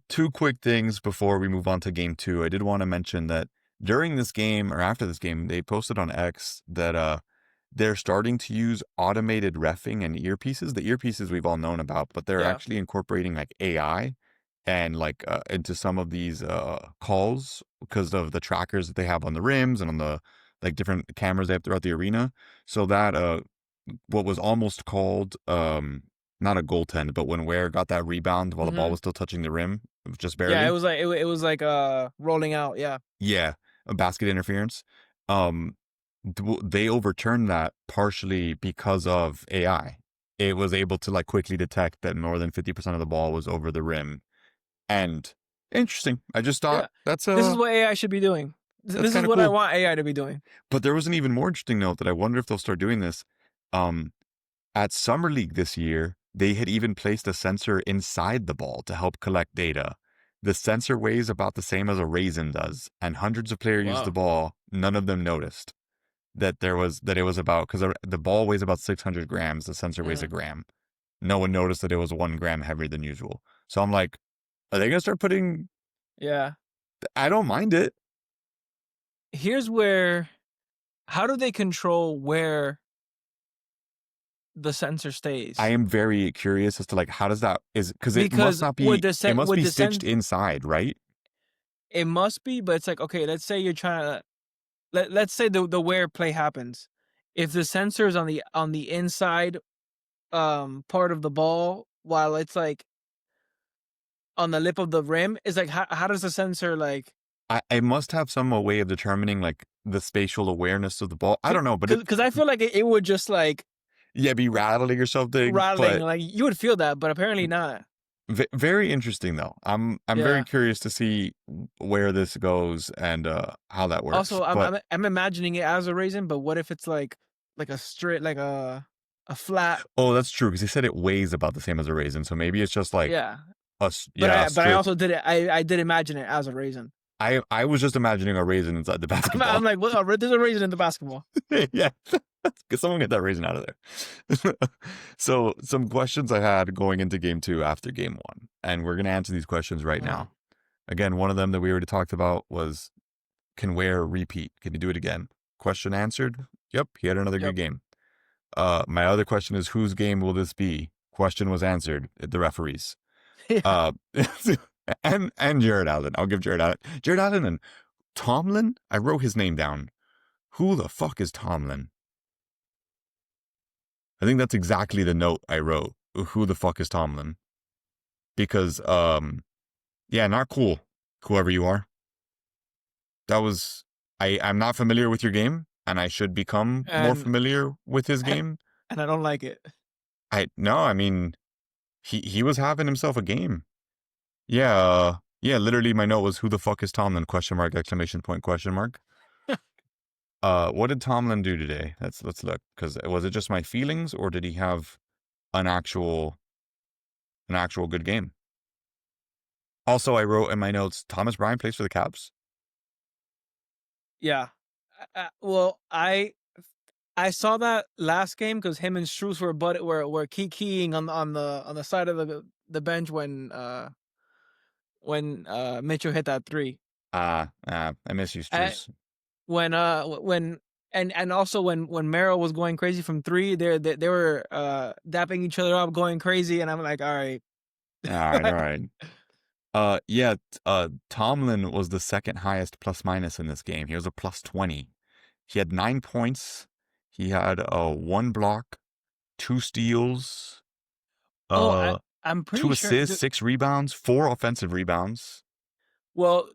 Two quick things before we move on to game 2. I did want to mention that during this game or after this game, they posted on X that they're starting to use automated reffing and earpieces. The earpieces we've all known about, but they're Yeah. actually incorporating like AI and like into some of these calls because of the trackers that they have on the rims and on the like different cameras they have throughout the arena. So that what was almost called not a goaltend, but when Ware got that rebound while the ball was still touching the rim, just barely. Yeah, it was like rolling out. Yeah. Yeah, a basket interference. They overturned that partially because of AI. It was able to like quickly detect that more than 50% of the ball was over the rim. And interesting. I just thought this is what AI should be doing. This is what I want AI to be doing. But there was an even more interesting note that I wonder if they'll start doing this. At Summer League this year, they had even placed a sensor inside the ball to help collect data. The sensor weighs about the same as a raisin does, and hundreds of players used the ball. None of them noticed that it was about, because the ball weighs about 600 grams. The sensor weighs a gram. No one noticed that it was 1 gram heavier than usual. So I'm like, are they going to start putting Yeah. I don't mind it. Here's where, how do they control where the sensor stays? I am very curious as to like how does that is because it must Because not with be. It must with be the stitched sen inside, right? it must be, but it's like, okay, let's say you're trying to let's say the where play happens. If the sensor is on the inside part of the ball while it's like on the lip of the rim, it's like how does the sensor like I must have some way of determining like the spatial awareness of the ball. I don't know, but it because I feel like it would just like yeah be rattling or something. rattling, But like you would feel that, but apparently not. very interesting though. I'm very Yeah. curious to see where this goes and how that works. Also, But I'm imagining it as a raisin, but what if it's like a straight like a flat? oh, that's true because he said it weighs about the same as a raisin, so maybe it's just like Yeah. yeah, a But I straight. also did it. I did imagine it as a raisin. I was just imagining a raisin inside the I'm basketball. like, what? There's a raisin in the basketball. Yeah. Get someone get that raisin out of there. So some questions I had going into game 2 after game 1, and we're gonna answer these questions right Uh, now. Again, one of them that we already talked about was can Ware repeat? Can he do it again? Question answered. Yep, he had another yep. good game. My other question is whose game will this be? Question was answered. The referees. Yeah. Uh, and Jared Allen. I'll give Jared Allen. Jared Allen and Tomlin. I wrote his name down. Who the fuck is Tomlin? I think that's exactly the note I wrote. Who the fuck is Tomlin? Because yeah, not cool. Whoever you are. That was I'm not familiar with your game, and I should become more And familiar with his and game. and I don't like it. I mean he was having himself a game. Yeah, yeah, literally my note was who the fuck is Tomlin? Question mark, exclamation point, question mark. What did Tomlin do today? Let's look. Because was it just my feelings or did he have an actual good game? Also, I wrote in my notes, Thomas Bryant plays for the Caps. Yeah. Well, I saw that last game because him and Strus were keying on the side of the bench when Mitchell hit that three. I miss you, I, Struce. when and also when Merrill was going crazy from three, they were dapping each other up, going crazy, and I'm like, all right. All right, all right. Yeah, Tomlin was the second highest plus minus in this game. He was a plus 20. He had 9 points. He had 1 block, 2 steals, Oh, I'm 2 pretty sure. assists, 6 rebounds, 4 offensive rebounds. Well,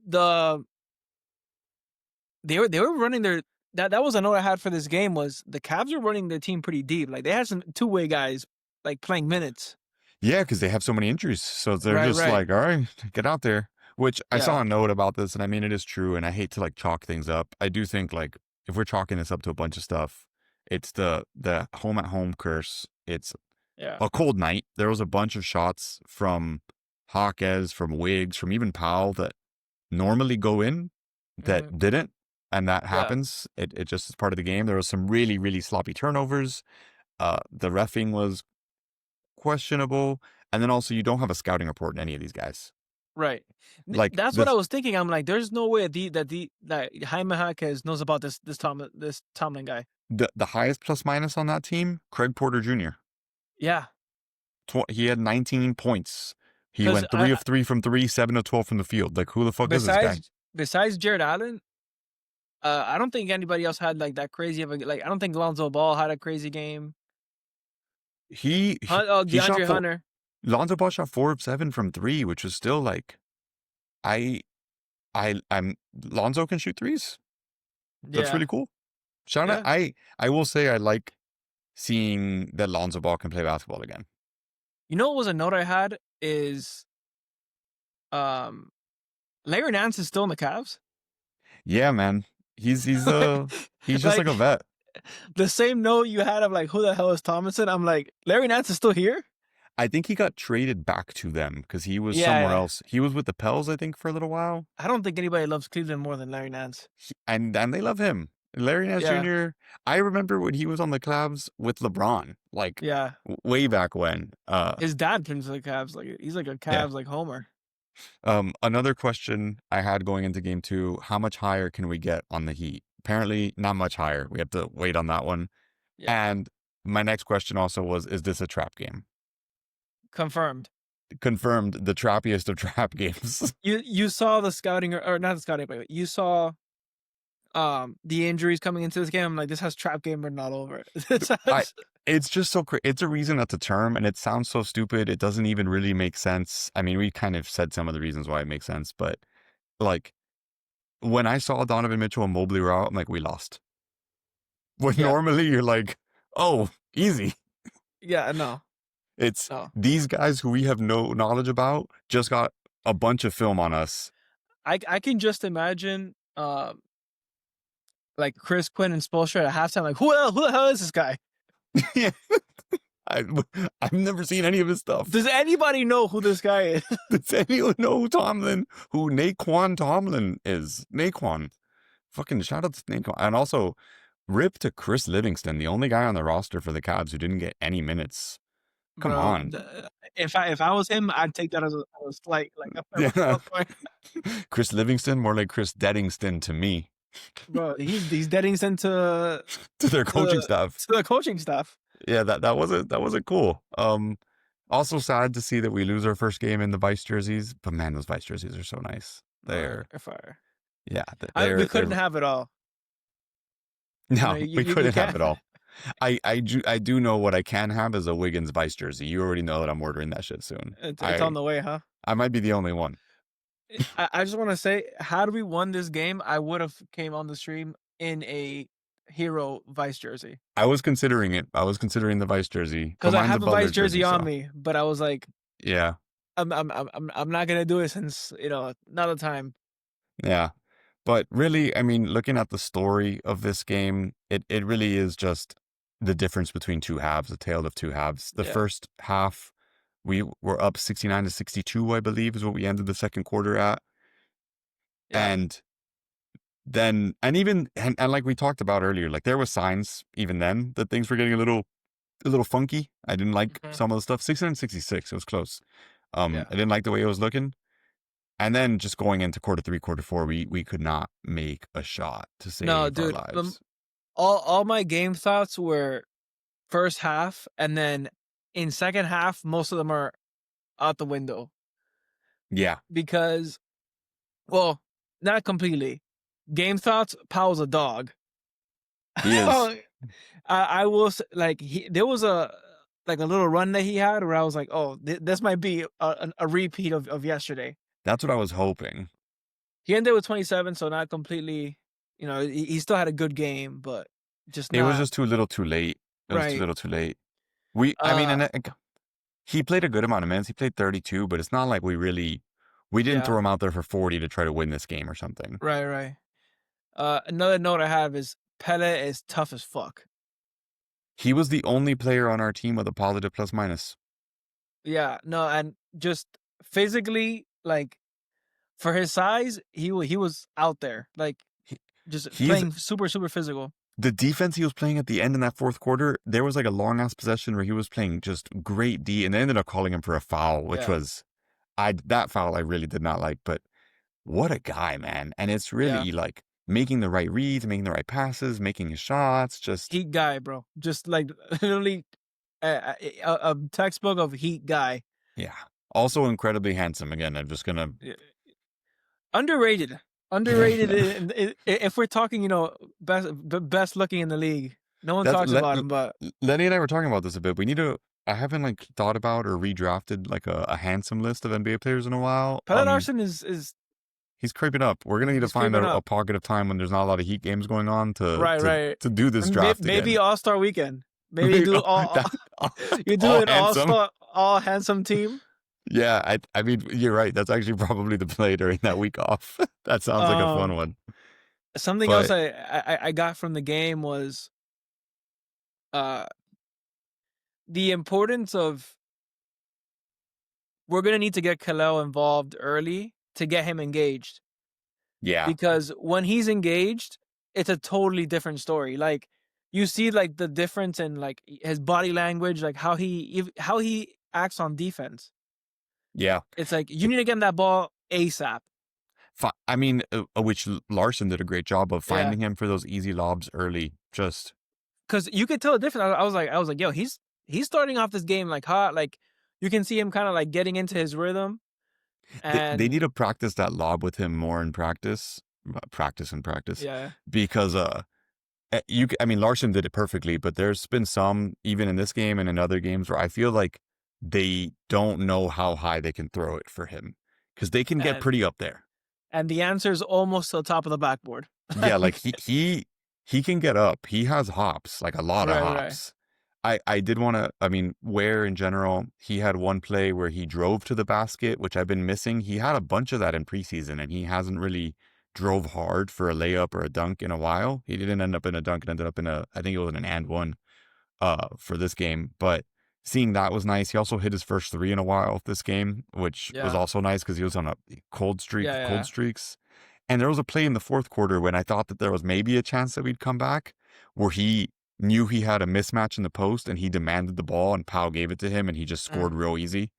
they were running their that was a note I had for this game was the Cavs were running their team pretty deep. Like they had some two-way guys like playing minutes. Yeah, because they have so many injuries. So they're Right, just right. like, all right, get out there. Which I saw Yeah. a note about this, and I mean, it is true. And I hate to like chalk things up. I do think like if we're chalking this up to a bunch of stuff, it's the home at home curse. It's Yeah. a cold night. There was a bunch of shots from Hawkes, from Wiggs, from even Powell that normally go in that Mhm. didn't. And that Yeah. happens. It just is part of the game. There was some really, really sloppy turnovers. The reffing was questionable. And then also you don't have a scouting report in any of these guys. Right. Like That's what I this was thinking. I'm like, there's no way that Jaime Jaquez knows about this Tomlin guy. the highest plus minus on that team, Craig Porter Jr. Yeah. He had 19 points. He Because went 3 of 3 from 3, 7 of 12 from the field. Like who the fuck is this guy? besides Jared Allen, I don't think anybody else had like that crazy of a like. I don't think Lonzo Ball had a crazy game. He shot DeAndre Hunter. Lonzo Ball shot 4 of 7 from 3, which was still like I I'm Lonzo can shoot threes. That's Yeah. really cool. Shout out. Yeah. I will say I like seeing that Lonzo Ball can play basketball again. You know what was a note I had is Larry Nance is still in the Cavs. Yeah, man. He's he's just like a vet. The same note you had of like who the hell is Thomason? I'm like, Larry Nance is still here? I think he got traded back to them because he was Yeah, somewhere yeah. else. He was with the Pels, I think, for a little while. I don't think anybody loves Cleveland more than Larry Nance. And they love him. Larry Nance Yeah. Jr. I remember when he was on the Cavs with LeBron, like Yeah. way back when. His dad plays for the Cavs. Like he's like a Cavs like homer. Another question I had going into game two, how much higher can we get on the Heat? Apparently not much higher. We have to wait on that one. Yeah, And my next question also was, is this a trap game? confirmed. Confirmed, the trappiest of trap games. You saw the scouting or not the scouting, but you saw the injuries coming into this game. I'm like, this has trap game written all over it. This has, It's just so it's a reason that's a term, and it sounds so stupid. It doesn't even really make sense. I mean, we kind of said some of the reasons why it makes sense, but like when I saw Donovan Mitchell and Mobley were out, I'm like, we lost. When yeah, normally you're like, oh, easy. yeah, no, It's no. these guys who we have no knowledge about just got a bunch of film on us. I can just imagine like Chris Quinn and Spoelstra at halftime, like who the hell is this guy? Yeah. I, I've never seen any of his stuff. Does anybody know who this guy is? Does anyone know who Naquan Tomlin is? Naquan. Fucking shout out to Naquan. And also, rip to Chris Livingston, the only guy on the roster for the Cavs who didn't get any minutes. Come Bro, on. if I was him, I'd take that as a slight like a Yeah. point. Chris Livingston, more like Chris Deadingston to me. Bro, he's deading to To their coaching staff. to the coaching staff. Yeah, that wasn't cool. Also sad to see that we lose our first game in the Vice jerseys, but man, those Vice jerseys are so nice. They're Fire. yeah, We couldn't have it all. no, You we couldn't have can't. it all. I do know what I can have is a Wiggins Vice jersey. You already know that I'm ordering that shit soon. It's on the way, huh? I might be the only one. I just want to say, had we won this game, I would have came on the stream in a Hero Vice jersey. I was considering it. I was considering the Vice jersey Because I have a Butler Vice jersey on so. me, but I was like, Yeah, I'm not gonna do it since not the time. yeah. But really, I mean, looking at the story of this game, it really is just the difference between two halves, a tale of two halves. The Yeah. first half, we were up 69-62, I believe, is what we ended the second quarter at. Yeah. And then, and like we talked about earlier, like there was signs even then that things were getting a little funky. I didn't like some of the stuff. 69-66, it was close. I didn't like the way it was looking. And then just going into quarter three, quarter four, we could not make a shot to save our lives. All my game thoughts were first half, and then in second half, most of them are out the window. Yeah. Because, well, not completely. Game thoughts, Powell's a dog. He is. I will say, like, there was a little run that he had where I was like, oh, this might be a repeat of yesterday. That's what I was hoping. He ended with 27, so not completely, he still had a good game, but just not. It was just too little too late. It was too little too late. He played a good amount of minutes. He played 32, but it's not like we didn't throw him out there for 40 to try to win this game or something. Right. Another note I have is Pele is tough as fuck. He was the only player on our team with a positive plus minus. Yeah, no, and just physically, like, for his size, he was out there, like, just playing super, super physical. The defense he was playing at the end in that fourth quarter, there was like a long ass possession where he was playing just great D, and they ended up calling him for a foul, which was, that foul I really did not like. But what a guy, man! And it's really like making the right reads, making the right passes, making his shots. Just Heat guy, bro. Just like literally a textbook of Heat guy. Yeah. Also incredibly handsome. Again, I'm just gonna underrated. If we're talking, best looking in the league, no one talks about him. But Lenny and I were talking about this a bit. We need to. I haven't like thought about or redrafted like a handsome list of NBA players in a while. Pelle Larson is he's creeping up. We're gonna need to find a pocket of time when there's not a lot of Heat games going on to do this draft. Maybe All-Star weekend. Maybe you do an all handsome team. Yeah, I mean, you're right. That's actually probably the play during that week off. That sounds like a fun one. Something else I got from the game was the importance of, we're going to need to get Kalel involved early to get him engaged. Yeah. Because when he's engaged, it's a totally different story. Like, you see like the difference in like his body language, like how he acts on defense. Yeah. It's like you need to get him that ball ASAP. I mean, which Larson did a great job of Yeah, finding him for those easy lobs early. Just because you could tell the difference. I was like, yo, he's starting off this game like hot. Like you can see him kind of like getting into his rhythm. they And need to practice that lob with him more in practice, practice, yeah, because I mean, Larson did it perfectly, but there's been some, even in this game and in other games, where I feel like they don't know how high they can throw it for him because they can get and pretty up there. the answer is almost to the top of the backboard. Yeah, like Like, he can get up. He has hops, like a lot of right. hops. I did want to, I mean, Ware in general, he had one play where he drove to the basket, which I've been missing. He had a bunch of that in preseason, and he hasn't really drove hard for a layup or a dunk in a while. He didn't end up in a dunk, and ended up in a, I think it was an and one for this game. But seeing that was nice. He also hit his first three in a while this game, which was Yeah, also nice because he was on a cold streak of cold yeah. streaks. And there was a play in the fourth quarter when I thought that there was maybe a chance that we'd come back, where he knew he had a mismatch in the post and he demanded the ball and Powell gave it to him and he just scored Mm, real easy.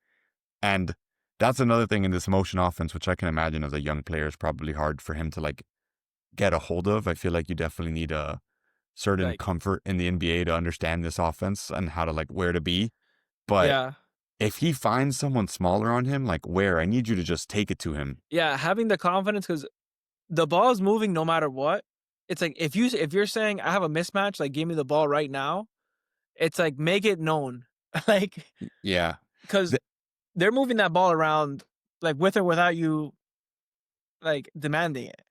And that's another thing in this motion offense, which I can imagine as a young player is probably hard for him to like get a hold of. I feel like you definitely need a certain like, comfort in the NBA to understand this offense and how to like where to be. But yeah, if he finds someone smaller on him, like where, I need you to just take it to him. yeah. Having the confidence because the ball is moving no matter what. It's like if you're saying I have a mismatch, like give me the ball right now. It's like make it known, like Yeah. because they're moving that ball around like with or without you like demanding it.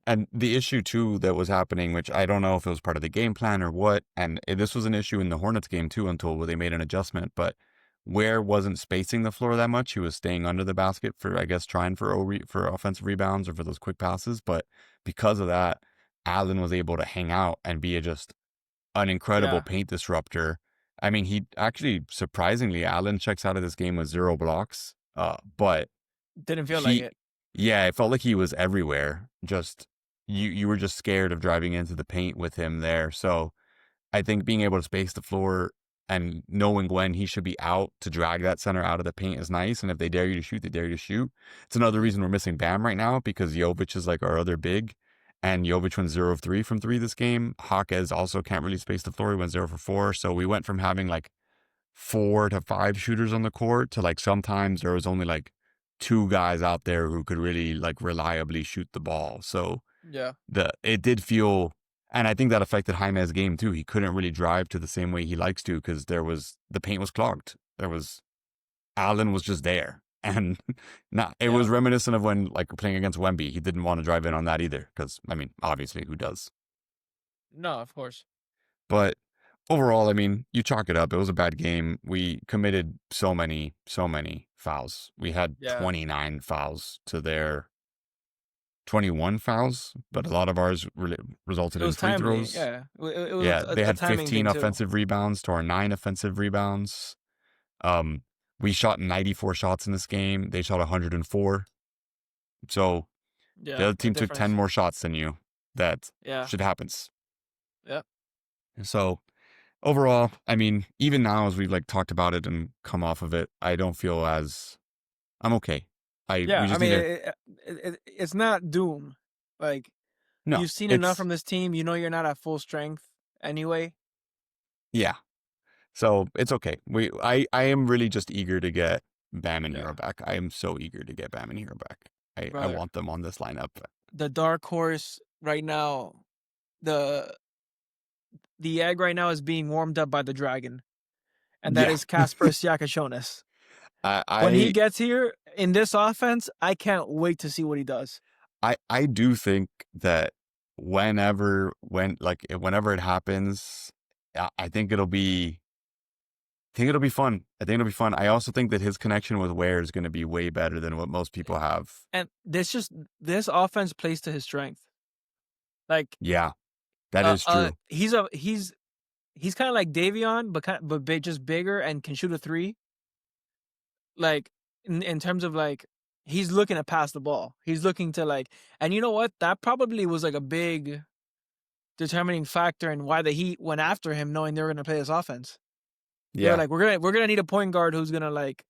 And the issue too that was happening, which I don't know if it was part of the game plan or what, and this was an issue in the Hornets game too until they made an adjustment, but Ware wasn't spacing the floor that much. He was staying under the basket for, I guess, trying for for offensive rebounds or for those quick passes. But because of that, Allen was able to hang out and be just an incredible Yeah, paint disruptor. I mean, he actually, surprisingly, Allen checks out of this game with 0 blocks. But didn't feel like he, it. yeah, it felt like he was everywhere. Just you were just scared of driving into the paint with him there. So I think being able to space the floor and knowing when he should be out to drag that center out of the paint is nice. And if they dare you to shoot, they dare you to shoot. It's another reason we're missing Bam right now because Jovic is like our other big. And Jovic went 0 of 3 from three this game. Hawkes also can't really space the floor. He went 0 for 4. So we went from having like 4 to 5 shooters on the court to like sometimes there was only like 2 guys out there who could really like reliably shoot the ball. So Yeah, it did feel, and I think that affected Jaime's game too. He couldn't really drive to the same way he likes to because the paint was clogged. Allen was just there. And it yeah. was reminiscent of when like playing against Wemby. He didn't want to drive in on that either because, I mean, obviously who does? No, of course. But overall, I mean, you chalk it up. It was a bad game. We committed so many fouls. We had Yeah. 29 fouls to their 21 fouls, but a lot of ours resulted It in was free timely. throws. Yeah. It was Yeah, they a had timing 15 thing too. offensive rebounds to our 9 offensive rebounds. Um, we shot 94 shots in this game. They shot 104. So the Yeah, other the team took 10 difference. more shots than you. That Yeah. shit happens. Yeah. So overall, I mean, even now as we've like talked about it and come off of it, I don't feel as I'm okay. We Yeah. I just need mean, to it's not doom. Like no. you've seen enough It's from this team. You know you're not at full strength anyway. yeah. So it's okay. I am really just eager to get Bam and Hero Yeah, back. I am so eager to get Bam and Hero back. I brother. want them on this lineup. The dark horse right now. The egg right now is being warmed up by the dragon, and that Yeah. is Casper Siakashonis. I When he I gets here in this offense, I can't wait to see what he does. I do think that whenever it happens, I think it'll be fun. I think it'll be fun. I also think that his connection with Ware is going to be way better than what most people have. And this offense plays to his strength. Like Yeah, that is true. he's kind of like Davion, but just bigger and can shoot a three. Like in terms of like he's looking to pass the ball. He's looking to like, and you know what? That probably was like a big determining factor in why the Heat went after him, knowing they were going to play this offense. They were Yeah. like, we're gonna need a point guard who's gonna like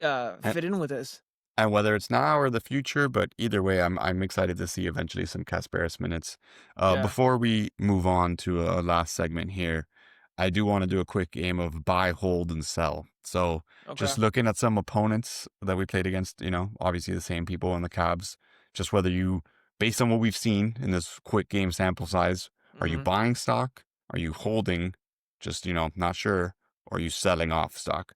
And, fit in with this. and whether it's now or the future, but either way, I'm excited to see eventually some Kasparis minutes. Yeah. Before we move on to a last segment here, I do want to do a quick game of buy, hold, and sell. So Okay. just looking at some opponents that we played against, obviously the same people in the Cavs, just whether you, based on what we've seen in this quick game sample size, are you Hmm. buying stock? Are you holding? Just, not sure. Or are you selling off stock?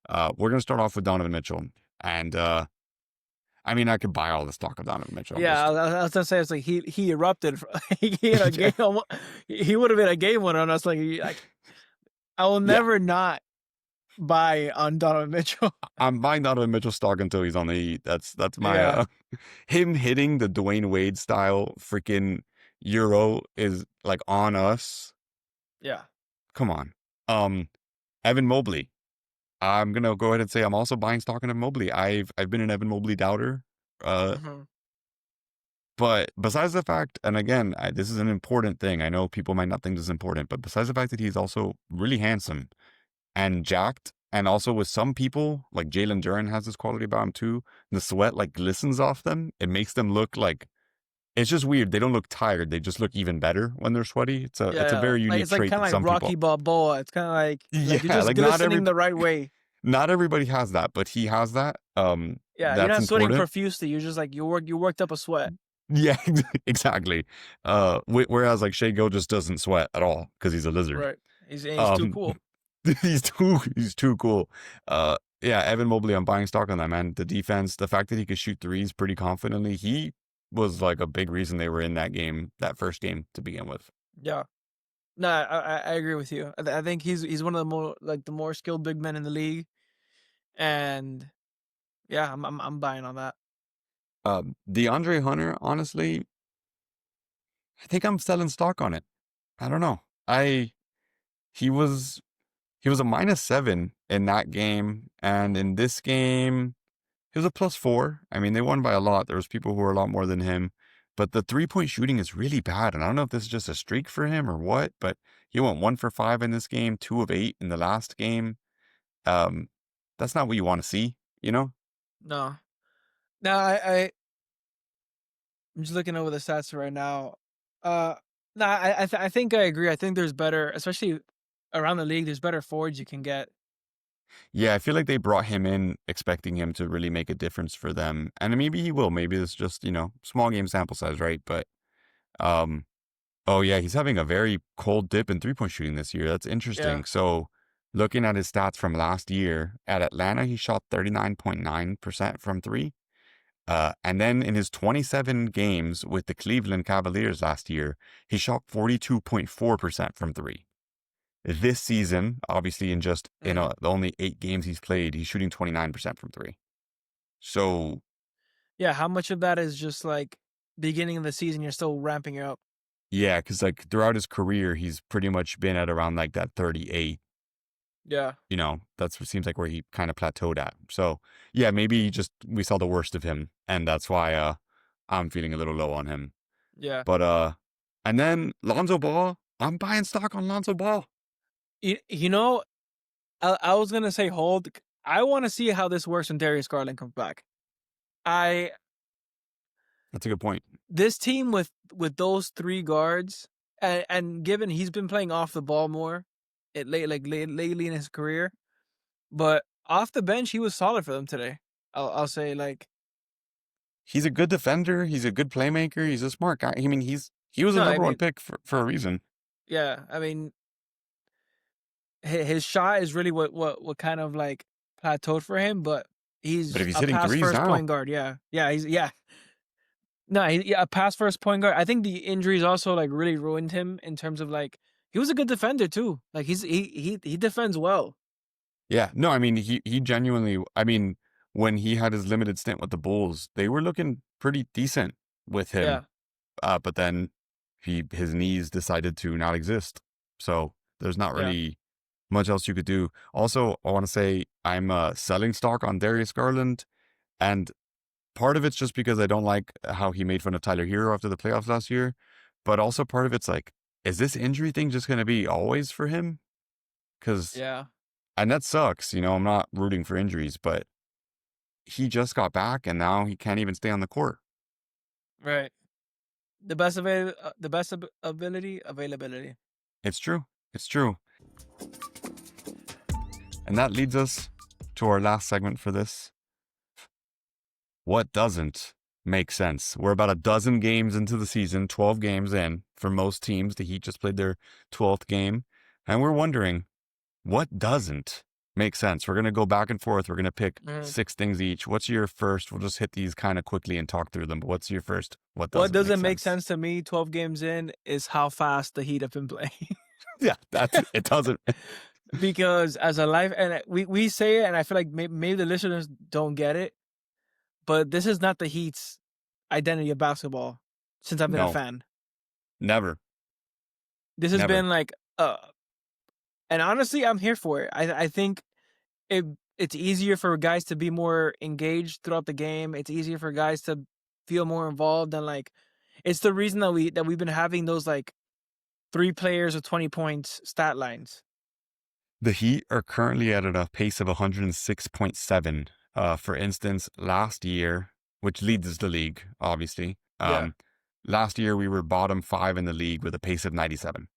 We're going to start off with Donovan Mitchell. And I mean, I could buy all the stock of Donovan Mitchell. I'm Yeah, just, I was gonna say it's like he erupted. He had a yeah, game. He would have been a game winner on us. Like I will yeah. never not buy on Donovan Mitchell. I'm buying Donovan Mitchell stock until he's on the Heat. That's my Yeah, him hitting the Dwayne Wade style freaking Euro is like on us. yeah. Come on. Um, Evan Mobley. I'm gonna go ahead and say I'm also buying stock in Evan Mobley. I've been an Evan Mobley doubter. Uh, Hmm. but besides the fact, and again, this is an important thing. I know people might not think this is important, but besides the fact that he's also really handsome and jacked, and also with some people, like Jalen Duren has this quality about him too. The sweat like glistens off them. It makes them look like it's just weird. They don't look tired. They just look even better when they're sweaty. Yeah, It's a yeah. very Like unique it's like trait kind that of like some Rocky people. Balboa. It's kind of like you're Yeah, just like glistening the right way. not everybody has that, but he has that. Yeah, you're That's not sweating important. profusely. You're just like you worked up a sweat. Yeah, exactly. Whereas like Shea just doesn't sweat at all because he's a lizard. Right. He's too Um, cool. he's too cool. Yeah, Evan Mobley, I'm buying stock on that, man. The defense, the fact that he could shoot threes pretty confidently, he was like a big reason they were in that game, that first game to begin with. Yeah. No, I agree with you. I think he's one of the more skilled big men in the league, and yeah, I'm buying on that. DeAndre Hunter, honestly, I think I'm selling stock on it. I don't know. He was he was a -7 in that game, and in this game, he was a +4. I mean, they won by a lot. There was people who were a lot more than him, but the 3-point shooting is really bad, and I don't know if this is just a streak for him or what, but he went 1 for 5 in this game, 2 of 8 in the last game. Um, that's not what you want to see, you know? No, no, I'm just looking over the stats right now. Uh, no, I think I agree. I think there's better, especially around the league. There's better forwards you can get. Yeah, I feel like they brought him in expecting him to really make a difference for them. And maybe he will. Maybe it's just, small game sample size, right? But um oh yeah, he's having a very cold dip in 3-point shooting this year. That's Yeah. interesting. So looking at his stats from last year, at Atlanta, he shot 39.9% from three. And then in his 27 games with the Cleveland Cavaliers last year, he shot 42.4% from three. This season, obviously, Mm. the only 8 games he's played, he's shooting 29% from three. So Yeah. How much of that is just like beginning of the season? You're still ramping it up. yeah, because like throughout his career, he's pretty much been at around like that 38. Yeah. That's what seems like where he kind of plateaued at. So yeah, maybe we saw the worst of him, and that's why I'm feeling a little low on him. Yeah. But and then Lonzo Ball, I'm buying stock on Lonzo Ball. You know, I was gonna say hold. I want to see how this works when Darius Garland comes back. I That's a good point. This team with those three guards, and given he's been playing off the ball more, lately in his career, but off the bench he was solid for them today. I'll say like He's a good defender. He's a good playmaker. He's a smart guy. I mean, he was a no, I number one mean pick for a reason. yeah, I mean his shot is really what kind of like plateaued for him, but But if he's he's a hitting pass threes first now, point guard. Yeah. No, yeah, a pass first point guard. I think the injuries also like really ruined him in terms of like he was a good defender too. Like he defends well. yeah, no, I mean, he genuinely, I mean, when he had his limited stint with the Bulls, they were looking pretty decent with him. Yeah, But then his knees decided to not exist. So there's not yeah, really much else you could do. Also, I want to say I'm selling stock on Darius Garland, and part of it's just because I don't like how he made fun of Tyler Hero after the playoffs last year. But also part of it's like, is this injury thing just going to be always for him? Because, yeah. and that sucks. I'm not rooting for injuries, but he just got back and now he can't even stay on the court. Right. The best availability. It's true. It's true. And that leads us to our last segment for this. What doesn't make sense? We're about a dozen games into the season, 12 games in for most teams. The Heat just played their 12th game. And we're wondering, what doesn't make sense? We're going to go back and forth. We're going to pick 6 things each. What's your first? We'll just hit these kind of quickly and talk through them. But what's your first? What doesn't make sense to me 12 games in is how fast the Heat have been playing. Yeah, it doesn't. Because as a life, and we say it, and I feel like maybe the listeners don't get it, but this is not the Heat's identity of basketball since I've been a fan. Never. This has been like, and honestly, I'm here for it. I think it's easier for guys to be more engaged throughout the game. It's easier for guys to feel more involved, and like, it's the reason that we've been having those like 3 players with 20 points stat lines. The Heat are currently at a pace of 106.7. For instance, last year, which leads the league, obviously. Last year we were bottom 5 in the league with a pace of 97.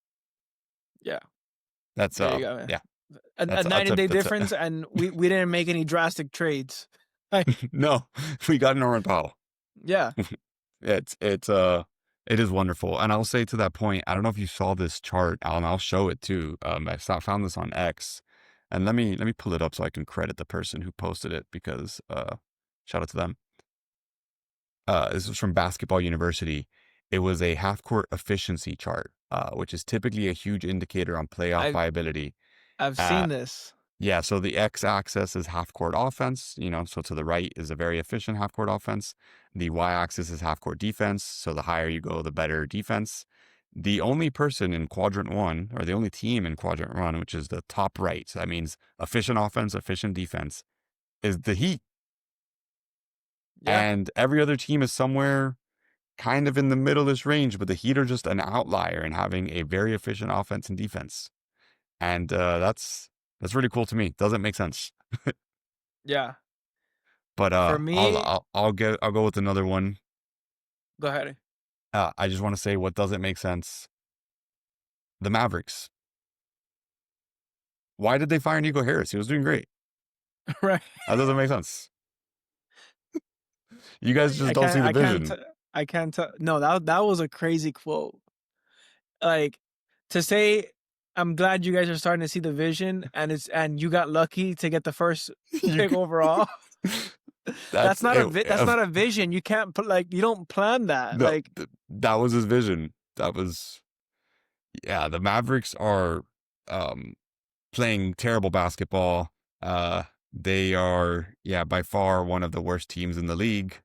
Yeah. That's there you go, yeah. A 90-day difference, and we didn't make any drastic trades. No, we got Norman Powell. Yeah. It is wonderful. And I'll say to that point, I don't know if you saw this chart, Alan, I'll show it too. I found this on X, and let me pull it up so I can credit the person who posted it, because shout out to them. This was from Basketball University. It was a half-court efficiency chart, which is typically a huge indicator on playoff viability. I've seen this. Yeah, so the x-axis is half-court offense, so to the right is a very efficient half-court offense. The y-axis is half-court defense, so the higher you go, the better defense. The only person in quadrant 1, or the only team in quadrant 1, which is the top right, so that means efficient offense, efficient defense, is the Heat. Yeah. And every other team is somewhere kind of in the middle of this range, but the Heat are just an outlier in having a very efficient offense and defense. And that's really cool to me. Doesn't make sense. Yeah. But for me, I'll go with another one. Go ahead. I just want to say what doesn't make sense. The Mavericks. Why did they fire Nico Harris? He was doing great. Right. That doesn't make sense. You guys just don't see the vision. I can't tell. No, that was a crazy quote. Like, to say, I'm glad you guys are starting to see the vision, and you got lucky to get the first pick overall. That's not a vision. You can't put, like, you don't plan that. No, like, that was his vision. That was, yeah. The Mavericks are playing terrible basketball. They are, by far one of the worst teams in the league.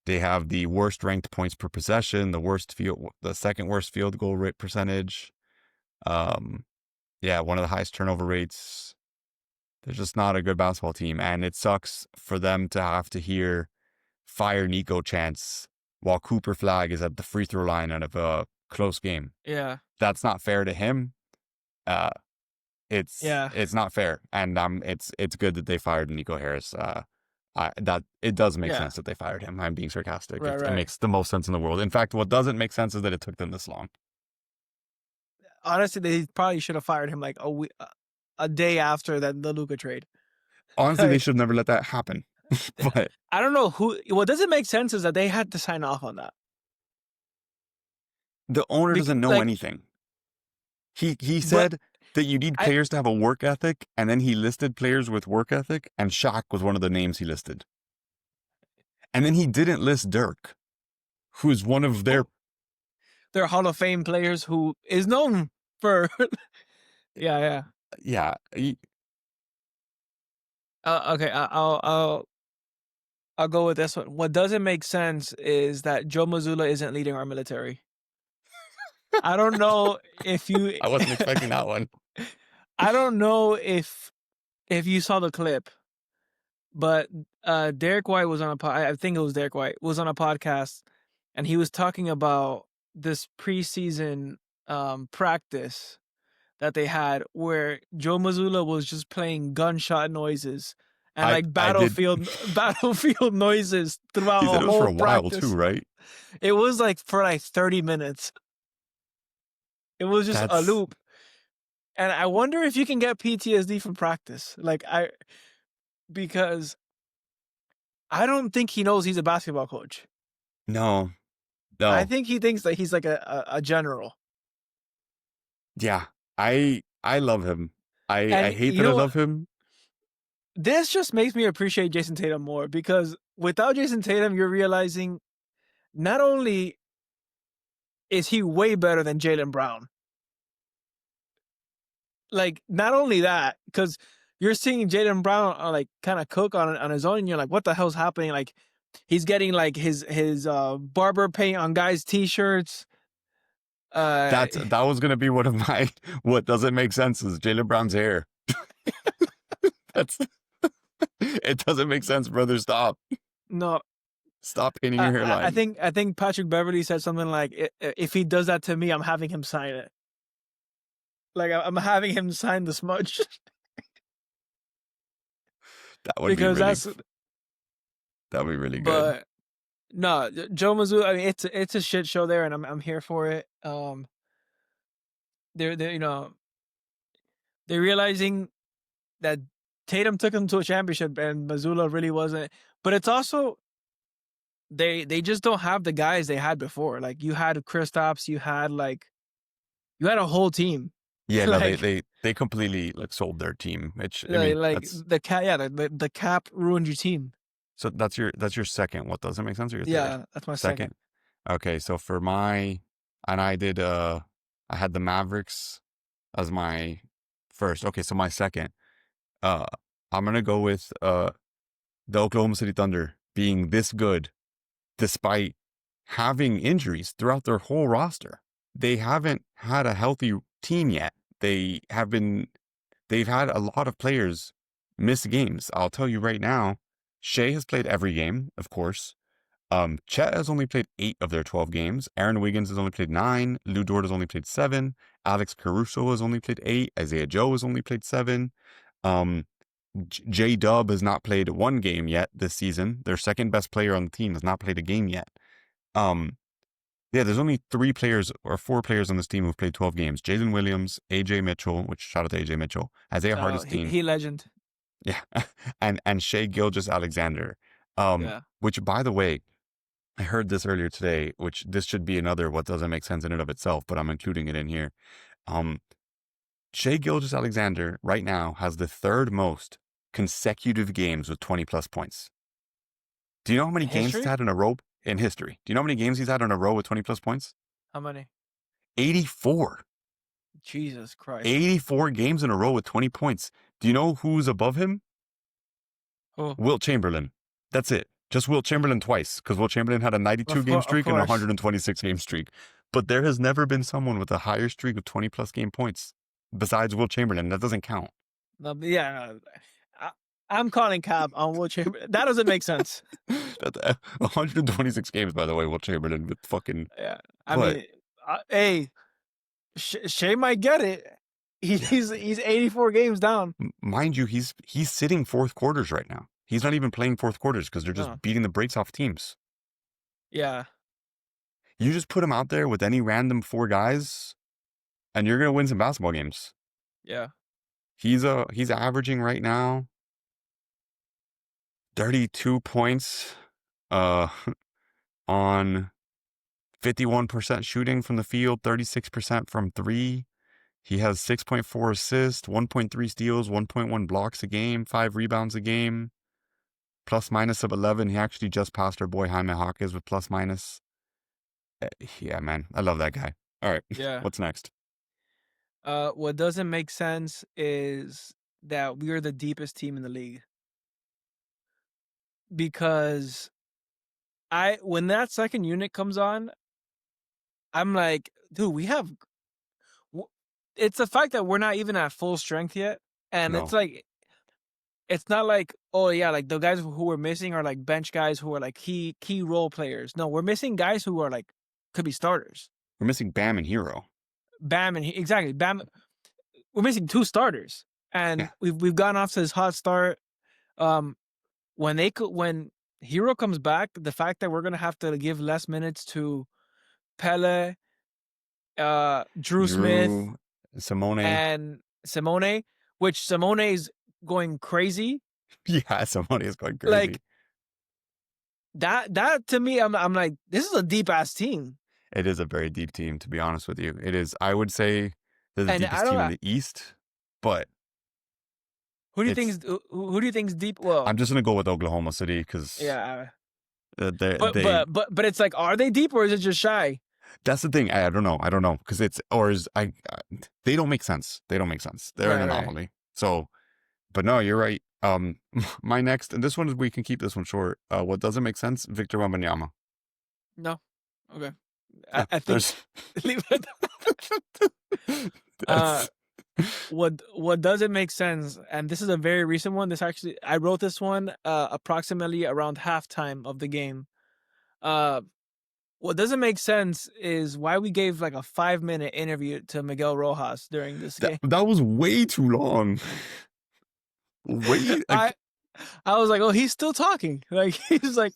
They have the worst ranked points per possession, the second worst field goal rate percentage. One of the highest turnover rates. They're just not a good basketball team, and it sucks for them to have to hear fire Nico chants while Cooper Flag is at the free throw line out of a close game. Yeah, that's not fair to him. It's not fair, and it's good that they fired Nico Harris. That it does make sense that they fired him. I'm being sarcastic. Right. It makes the most sense in the world. In fact, what doesn't make sense is that it took them this long. Honestly, they probably should have fired him like a day after the Luka trade. Honestly, they should never let that happen. But I don't know what doesn't make sense is that they had to sign off on that. The owner doesn't know anything. He said that you need players to have a work ethic, and then he listed players with work ethic, and Shaq was one of the names he listed. And then he didn't list Dirk, who's one of their Hall of Fame players who is known for yeah. Okay, I'll go with this one. What doesn't make sense is that Joe Mazzulla isn't leading our military. I don't know if you I wasn't expecting that one. I don't know if you saw the clip, but Derek White was on I think it was Derek White was on a podcast, and he was talking about this preseason practice that they had where Joe Mazzulla was just playing gunshot noises and like I did. battlefield noises throughout He said a it was for whole a while practice. too, right? It was like for like 30 minutes. It was just a That's loop. And I wonder if you can get PTSD from practice. Because I don't think he knows he's a basketball coach. no, I no. think he thinks that he's like a general. Yeah, I love him. I And hate you that I know what? love him. This just makes me appreciate Jason Tatum more, because without Jason Tatum, you're realizing not only is he way better than Jaylen Brown, like not only that, because you're seeing Jaylen Brown like kind of cook on his own, and you're like, what the hell's happening? Like he's getting like his barber paint on guys' t-shirts. That was gonna be one of my what doesn't make sense is Jaylen Brown's hair. That's it doesn't make sense, brother. Stop. No, Stop painting your I hairline. think Patrick Beverly said something like, if he does that to me, I'm having him sign it. Like I'm having him sign the smudge. That would be Because really that's that would be really good. but no, Joe Mazzulla, I mean it's a shit show there, and I'm here for it. They're they're realizing that Tatum took them to a championship and Mazzulla really wasn't. But it's also they just don't have the guys they had before. Like you had Kristaps, you had a whole team. Yeah, no, Like they completely like sold their team. Which I mean, like that's the cap, yeah, the cap ruined your team. so that's your second. What doesn't make sense or your third? Yeah, that's my second. Okay, so for my and I did I had the Mavericks as my first. Okay, so my second. Uh I'm gonna go with the Oklahoma City Thunder being this good despite having injuries throughout their whole roster. They haven't had a healthy team yet. They've had a lot of players miss games. I'll tell you right now, Shea has played every game, of course. Chet has only played 8 of their 12 games. Aaron Wiggins has only played 9. Lou Dort has only played 7. Alex Caruso has only played 8. Isaiah Joe has only played 7. Um, J Dub has not played 1 game yet this season. Their second best player on the team has not played a game yet. Yeah, there's only 3 players or 4 players on this team who've played 12 games. Jason Williams, AJ Mitchell, which shout out to AJ Mitchell, Isaiah Hardestein. He legend. Yeah. and Shea Gilgeous-Alexander. Yeah. Which by the way, I heard this earlier today, which this should be another what doesn't make sense in and of itself, but I'm including it in here. Shea Gilgeous-Alexander right now has the 3rd most consecutive games with 20 plus points. Do you know how many games he's had in a row in history? Do you know how many games he's had in a row with 20 plus points? How many? 84. Jesus Christ. 84 games in a row with 20 points. Do you know who's above him? Oh. Wilt Chamberlain. That's it. Just Wilt Chamberlain twice, because Wilt Chamberlain had a 92 game streak and a 126 game streak. But there has never been someone with a higher streak of 20 plus game points besides Wilt Chamberlain. That doesn't count. No, yeah, I'm calling cap on Wilt Chamberlain. That doesn't make sense. 126 games, by the way, Wilt Chamberlain with fucking. Yeah, I mean, hey, Shea might get it. He's 84 games down. Mind you, he's sitting 4th quarters right now. He's not even playing 4th quarters because they're just beating the brakes off teams. Yeah. You just put him out there with any random 4 guys, and you're gonna win some basketball games. Yeah. He's averaging right now 32 points on 51% shooting from the field, 36% from 3. He has 6.4 assists, 1.3 steals, 1.1 blocks a game, 5 rebounds a game, plus minus of 11. He actually just passed our boy Jaime Jaquez with plus minus. Yeah, man, I love that guy. All right, yeah. What's next? What doesn't make sense is that we are the deepest team in the league. Because when that second unit comes on, I'm like, dude, we have. It's the fact that we're not even at full strength yet, and No. it's like, it's not like, oh yeah, like the guys who we're missing are like bench guys who are like key role players. No, we're missing guys who are like could be starters. We're missing Bam and Hero. Exactly. Bam. We're missing 2 starters, and we've gone off to this hot start. When Hero comes back, the fact that we're gonna have to give less minutes to Pele, Drew Smith, Drew, Simone. and Simone, which Simone's going crazy. Yeah, Simone is going Like crazy. that to me, I'm like, this is a deep ass team. It is a very deep team, to be honest with you. It is, I would say, they're the And I deepest team in don't. the East, but Who do you think it's, is who do you think is deep? Well, I'm just going to go with Oklahoma City because yeah, they, but it's like, are they deep or is it just shy? that's the thing. I don't know. I don't know because it's, or is, they don't make sense. They don't make sense. They're an Right. anomaly. So, but no, you're right. My next, and this one, we can keep this one short. What doesn't make sense, Victor Wembanyama. No. Okay. Yeah, I think there's, leave it. that's, What doesn't make sense, and this is a very recent one. This actually, I wrote this one approximately around halftime of the game. What doesn't make sense is why we gave like a 5-minute interview to Miguel Rojas during this game. that was way too long. Way, I like, I was like, oh, he's still talking. Like he's like,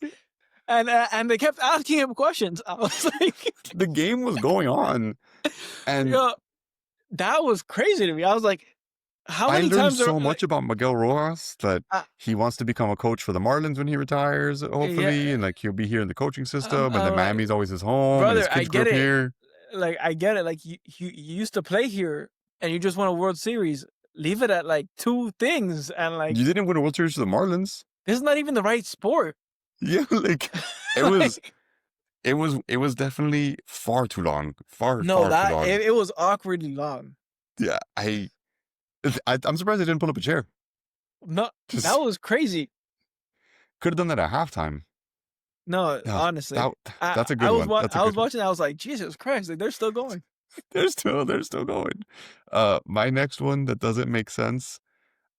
and they kept asking him questions. I was like, the game was going on, and yo, that was crazy to me. I was like, how I many learned times are so like, much about Miguel Rojas that he wants to become a coach for the Marlins when he retires, hopefully, yeah, and like he'll be here in the coaching system, and then I'm like, Miami's always his home, and his brother, I kids grew get up it. here. Like I get it. Like you used to play here and you just won a World Series. Leave it at like 2 things, and like You didn't win a World Series for the Marlins. this is not even the right sport. Yeah, like it was, Like, it was definitely far too long, no, far too that long. it was awkwardly long. Yeah, I'm surprised they didn't pull up a chair. No, that Just was crazy. could have done that at halftime. No, Yeah, honestly, that that's a good one. That's a I was good one. watching. I was like, Jesus Christ! Like they're still going. They're still going. My next one that doesn't make sense.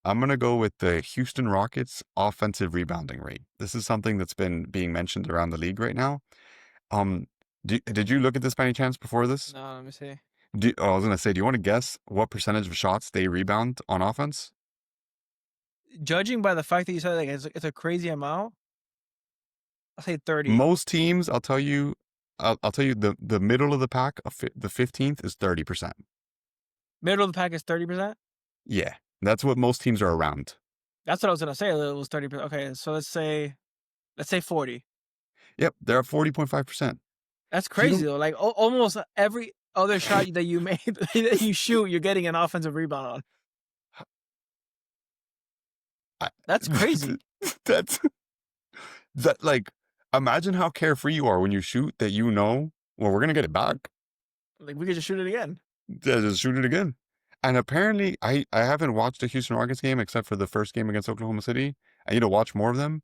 I'm gonna go with the Houston Rockets offensive rebounding rate. This is something that's been being mentioned around the league right now. Um, did you look at this by any chance before this? No, let me see. I was gonna say, do you want to guess what percentage of shots they rebound on offense? Judging by the fact that you said like it's a crazy amount, I'll say 30. Most teams, I'll tell you the middle of the pack, the 15th is 30%. Middle of the pack is 30%. Yeah, that's what most teams are around. That's what I was gonna say. It was 30%. Okay, so let's say 40. Yep, they're at 40.5%. That's You crazy don't, though. Like almost every other shot that you made that you shoot, you're getting an offensive rebound on. I, That's crazy. that's that like imagine how carefree you are when you shoot that well, we're gonna get it back. Like we could just shoot it again. Yeah, just shoot it again. And apparently I haven't watched a Houston Rockets game except for the first game against Oklahoma City. I need to watch more of them.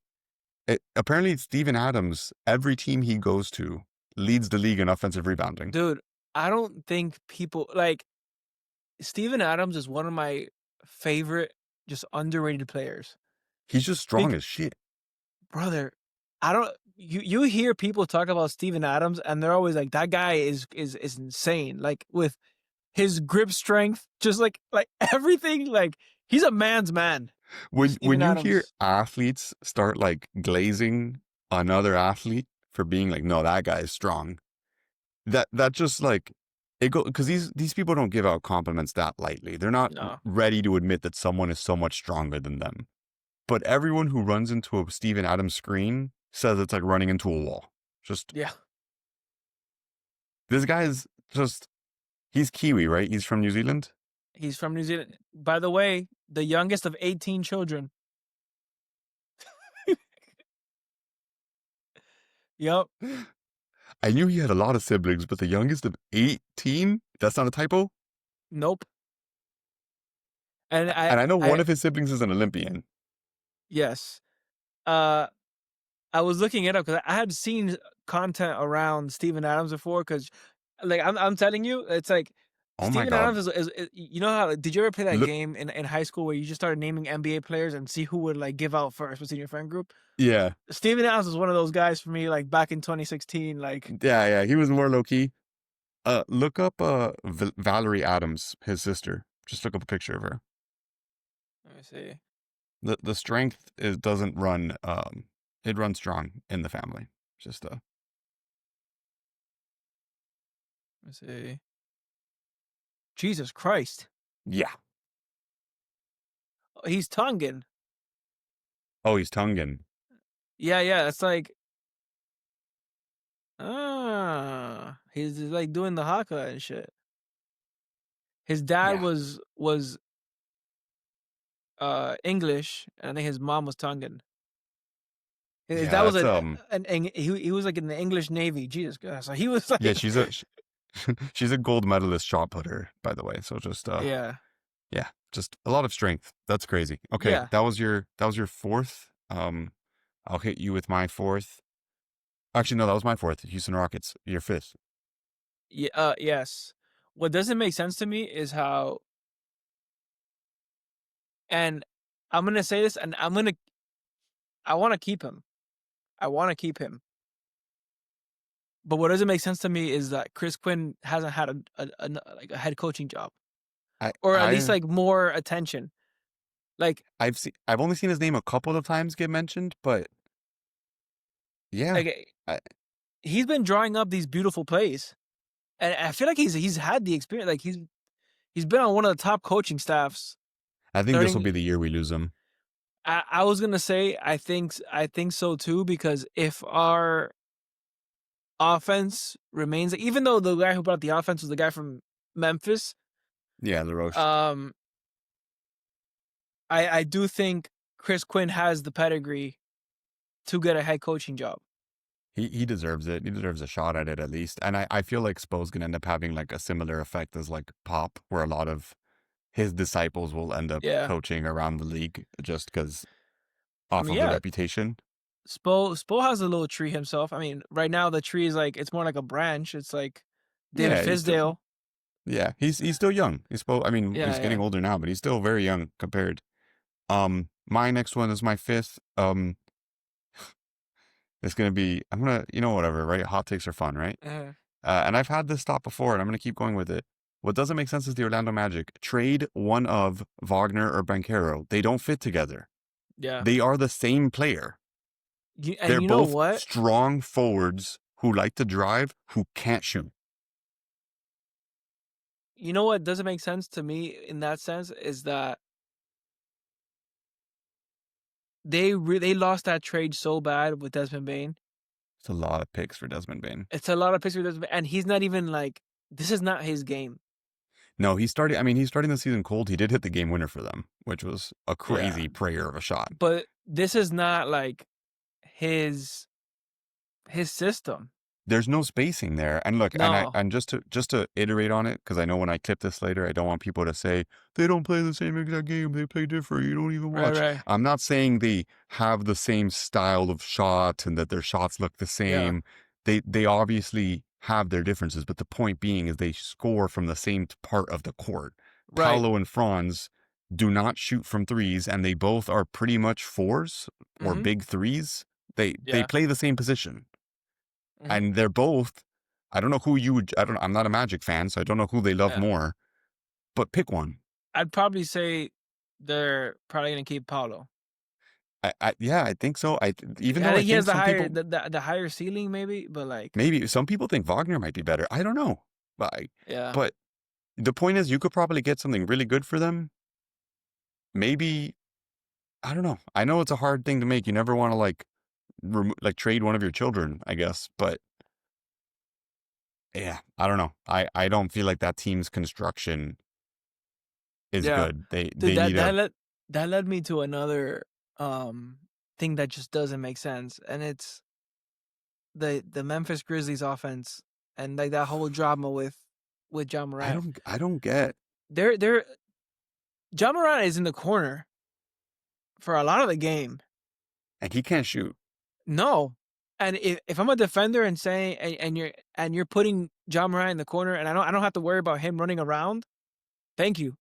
Apparently Steven Adams, every team he goes to, leads the league in offensive rebounding. Dude, I don't think people like Steven Adams is one of my favorite, just underrated players. He's just strong as shit. Brother, I don't. You hear people talk about Steven Adams, and they're always like, that guy is insane. Like with his grip strength, just like everything. Like he's a man's man. When Steven you hear Adams. athletes start like glazing another athlete for being like, no, that guy is strong. That just like it go because these people don't give out compliments that lightly. They're not No. ready to admit that someone is so much stronger than them. But everyone who runs into a Steven Adams screen says it's like running into a wall. Just Yeah. this guy is just he's Kiwi, right? He's from New Zealand. He's from New Zealand. By the way, the youngest of 18 children. Yep. I knew he had a lot of siblings, but the youngest of 18? That's not a typo? Nope. And And I know one I of his siblings is an Olympian. yes. I was looking it up because I had seen content around Steven Adams before. Because, like, I'm telling you, it's like Oh my Steven God. Adams is you know how? Did you ever play that Look, game in high school where you just started naming NBA players and see who would like give out first within your friend group? yeah. Steven Adams was one of those guys for me, like back in 2016. Like, Yeah. He was more low key. Look up Valerie Adams, his sister. Just look up a picture of her. let me see. The strength doesn't run it runs strong in the family. Just Let's see. Jesus Christ. yeah. He's Tongan. Oh, he's Tongan. Yeah. It's like he's like doing the haka and shit. His dad Yeah. was English, and I think his mom was Tongan. His Yeah, dad was that's he was like in the English Navy. Jesus Christ. So he was like yeah, she's a gold medalist shot putter, by the way. So just yeah. yeah, just a lot of strength. That's crazy. Okay, Yeah. that was your fourth. I'll hit you with my fourth. Actually, no, that was my fourth. Houston Rockets. Your fifth. Yeah, yes. What doesn't make sense to me is how, and I'm gonna say this, and I want to keep him. I want to keep him. But what doesn't make sense to me is that Chris Quinn hasn't had like a head coaching job, I or at least I like more attention. Like I've only seen his name a couple of times get mentioned, but yeah, like I, he's been drawing up these beautiful plays, and I feel like he's had the experience. Like he's been on one of the top coaching staffs. I think this will Starting, be the year we lose him. I was gonna say I think so too, because if our offense remains, even though the guy who brought the offense was the guy from Memphis, Yeah, the roast. um, I do think Chris Quinn has the pedigree to get a head coaching job. He deserves it. He deserves a shot at it at least. And I feel like Spo's gonna end up having like a similar effect as like Pop, where a lot of his disciples will end up Yeah, coaching around the league just because I off mean, of the yeah, reputation. Spo has a little tree himself. I mean, right now the tree is like it's more like a branch. It's like David Yeah, he's still Fisdale. he's still young. He's Spo. I mean, Yeah, he's getting yeah. older now, but he's still very young compared. My next one is my fifth. It's gonna be I'm gonna whatever, right? Hot takes are fun, right? Uh, And I've had this thought before, and I'm gonna keep going with it. What doesn't make sense is the Orlando Magic. Trade one of Wagner or Banchero. They don't fit together. yeah. They are the same player. And They're you know both what? strong forwards who like to drive, who can't shoot. You know what doesn't make sense to me in that sense is that they lost that trade so bad with Desmond Bain. It's a lot of picks for Desmond Bain. It's a lot of picks with Desmond Bain, and he's not even like this is not his game. No, he's starting the season cold. He did hit the game winner for them, which was a Yeah, crazy prayer of a shot. but this is not like his system. There's no spacing there. And look, No, and just to iterate on it, because I know when I clip this later, I don't want people to say they don't play the same exact game. They play different. You don't even watch. right. I'm not saying they have the same style of shot and that their shots look the Yeah, same. They obviously have their differences, but the point being is they score from the same part of the court. right. Paolo and Franz do not shoot from threes, and they both are pretty much fours or Mm-hmm. big threes. They Yeah. play the same position. Mm-hmm. And they're both, I don't know who you would, I'm not a Magic fan, so I don't know who they love Yeah. more, but pick one. I'd probably say they're probably gonna keep Paulo. Yeah, I think so. Even I though I think he has think the some higher people, the higher ceiling maybe, but like maybe some people think Wagner might be better. I don't know. yeah. But the point is, you could probably get something really good for them. Maybe, I don't know. I know it's a hard thing to make. You never want to like trade one of your children, I guess. But yeah, I don't know. I don't feel like that team's construction is Yeah. good. They Dude, need a, that led me to another thing that just doesn't make sense, and it's the Memphis Grizzlies offense and like that whole drama with John Morant. I don't get. They're John Morant is in the corner for a lot of the game. And he can't shoot. No. And if I'm a defender and saying and you're putting John Morant in the corner and I don't have to worry about him running around, thank you.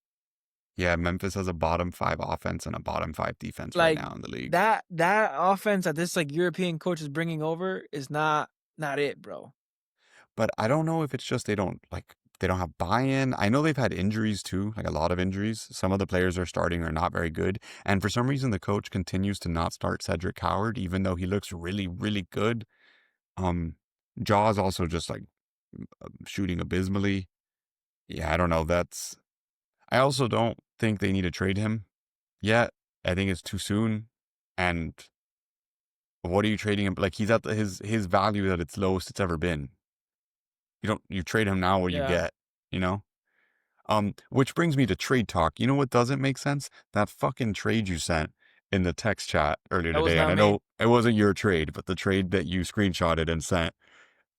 Yeah, Memphis has a bottom 5 offense and a bottom 5 defense right Like now in the league. that offense that this like European coach is bringing over is not it, bro. But I don't know if it's just they don't like They don't have buy-in. I know they've had injuries too, like a lot of injuries. Some of the players are starting are not very good. And for some reason, the coach continues to not start Cedric Howard, even though he looks really, really good. Jaw's also just like shooting abysmally. Yeah, I don't know. I also don't think they need to trade him yet. I think it's too soon. And what are you trading him? Like he's at his value at its lowest it's ever been. You trade him now, what you Yeah, get, you know? Which brings me to trade talk. You know what doesn't make sense? That fucking trade you sent in the text chat earlier that was today. And not I me. know it wasn't your trade, but the trade that you screenshotted and sent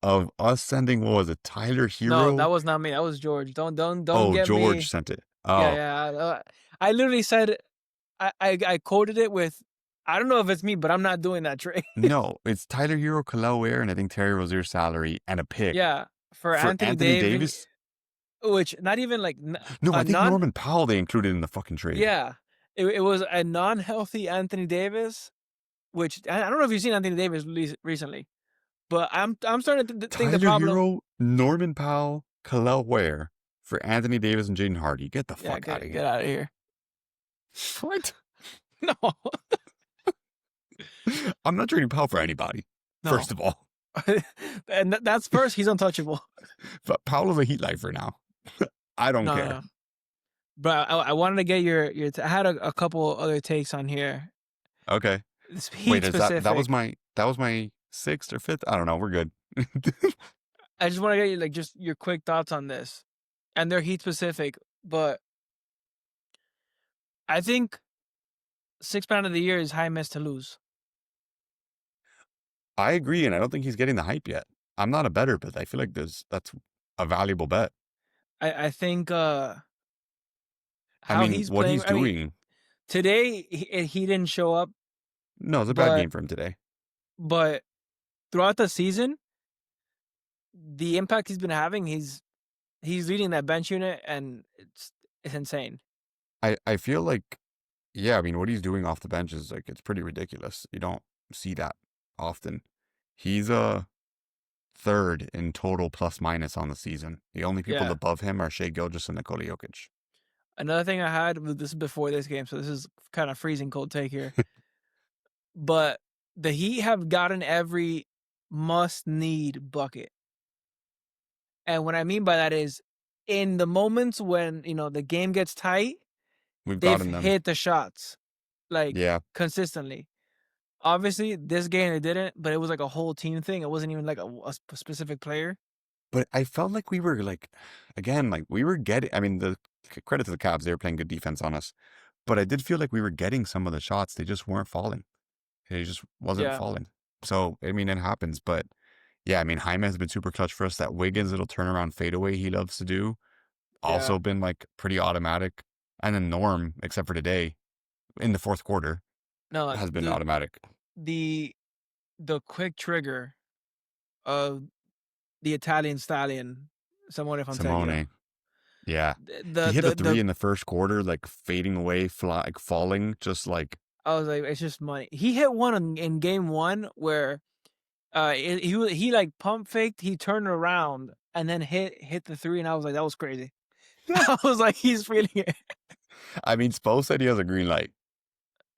of us sending, what was it, Tyler No, that Hero? was not me. That was George. Don't Oh, get George me. sent it. Yeah, Oh, yeah. I literally said I quoted it with, I don't know if it's me, but I'm not doing that trade. no, it's Tyler Hero, Khalil Ware, and I think Terry Rozier's salary and a pick Yeah, for for Anthony Anthony Davis, Davis. which not even like No, I a think non. Norman Powell they included in the fucking trade. Yeah, it was a non-healthy Anthony Davis, which I don't know if you've seen Anthony Davis recently, but I'm starting to think the Tyler problem. Hero, Norman Powell, Khalil Ware for Anthony Davis and Jaden Hardy. Get the Yeah, fuck out of get here. out of here. What? No, I'm not trading Powell for anybody, no. first of all. And that's first. He's untouchable. But Powell is a heat lifer now. I don't No, care. no. But I wanted to get your I had a couple other takes on here. Okay. It's Wait, heat is that was specific. my sixth or fifth? I don't know. We're good. I just want to get you like just your quick thoughts on this, and they're heat specific. But I think sixth man of the year is Jaime to lose. I agree, and I don't think he's getting the hype yet. I'm not a better, but I feel like that's a valuable bet. I think I how mean, he's what playing. he's I mean, doing. today he didn't show up, No, it's a bad but game for him today. throughout the season, the impact he's been having, he's leading that bench unit, and it's insane. I feel like, yeah, I mean, what he's doing off the bench is like, it's pretty ridiculous. You don't see that often. He's a third in total plus minus on the season. The only people Yeah. above him are Shea Gilgeous and Nikola Jokic. Another thing I had, this is before this game, so this is kind of freezing cold take here. But the Heat have gotten every must-need bucket. And what I mean by that is, in the moments when, the game gets tight, We've they've gotten them. hit the shots, like, Yeah. consistently. Obviously, this game they didn't, but it was like a whole team thing. It wasn't even like a specific player. But I felt like we were like, again, like we were getting, I mean, the credit to the Cavs, they were playing good defense on us. But I did feel like we were getting some of the shots. They just weren't falling. They just wasn't Yeah, falling. So, I mean, it happens. But yeah, I mean, Jaime has been super clutch for us. That Wiggins little turnaround fadeaway he loves to do, yeah. also been like pretty automatic. And then Norm, except for today, in the fourth quarter, No, has been automatic. the quick trigger of the Italian stallion, Simone Fontecchio. Simone, yeah. He The hit a the three the in the first quarter, like fading away, like falling, just like, I was like, it's just money. He hit one in game one where he like pump faked, he turned around and then hit the three, and I was like, that was crazy. I was like, he's feeling it. I mean, Spo said he has a green light.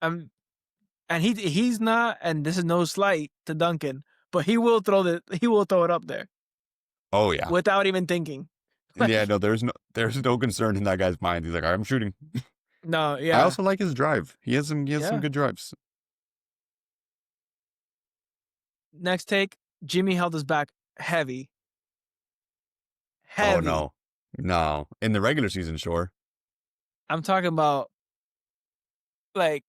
And he's not, and this is no slight to Duncan, but he will throw it up there Oh yeah. without even thinking. Yeah, no, there's no concern in that guy's mind. He's like, I'm shooting. No, I yeah, also like his drive. He has some yeah. good drives. Next take, Jimmy held us back heavy. Oh Heavy. no. No. In the regular season, sure. I'm talking about, like,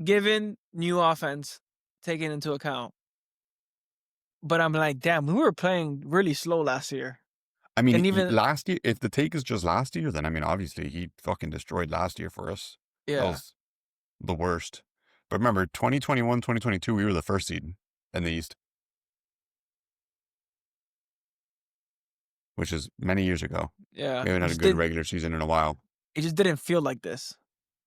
given new offense taken into account. But I'm like, damn, we were playing really slow last year. I mean, And even, last year, if the take is just last year, then I mean, obviously he fucking destroyed last year for us. That yeah, was the worst. But remember, 2021, 2022, we were the first seed in the East, which is many years ago. yeah. We haven't had a good regular season in a while. It just didn't feel like this.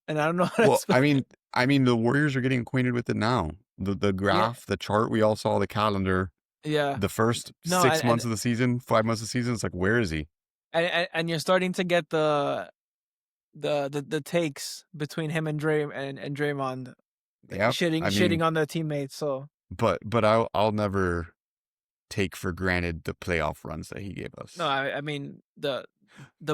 And I don't know how to Well, explain. I mean, the Warriors are getting acquainted with it now. The graph, the chart, we all saw the calendar. Yeah. The first No, 6 and months of the season, 5 months of the season, it's like, where is he? and you're starting to get the takes between him and Draymond, like Yep. I mean, shitting on their teammates. So but I'll never take for granted the playoff runs that he gave no, us. I mean the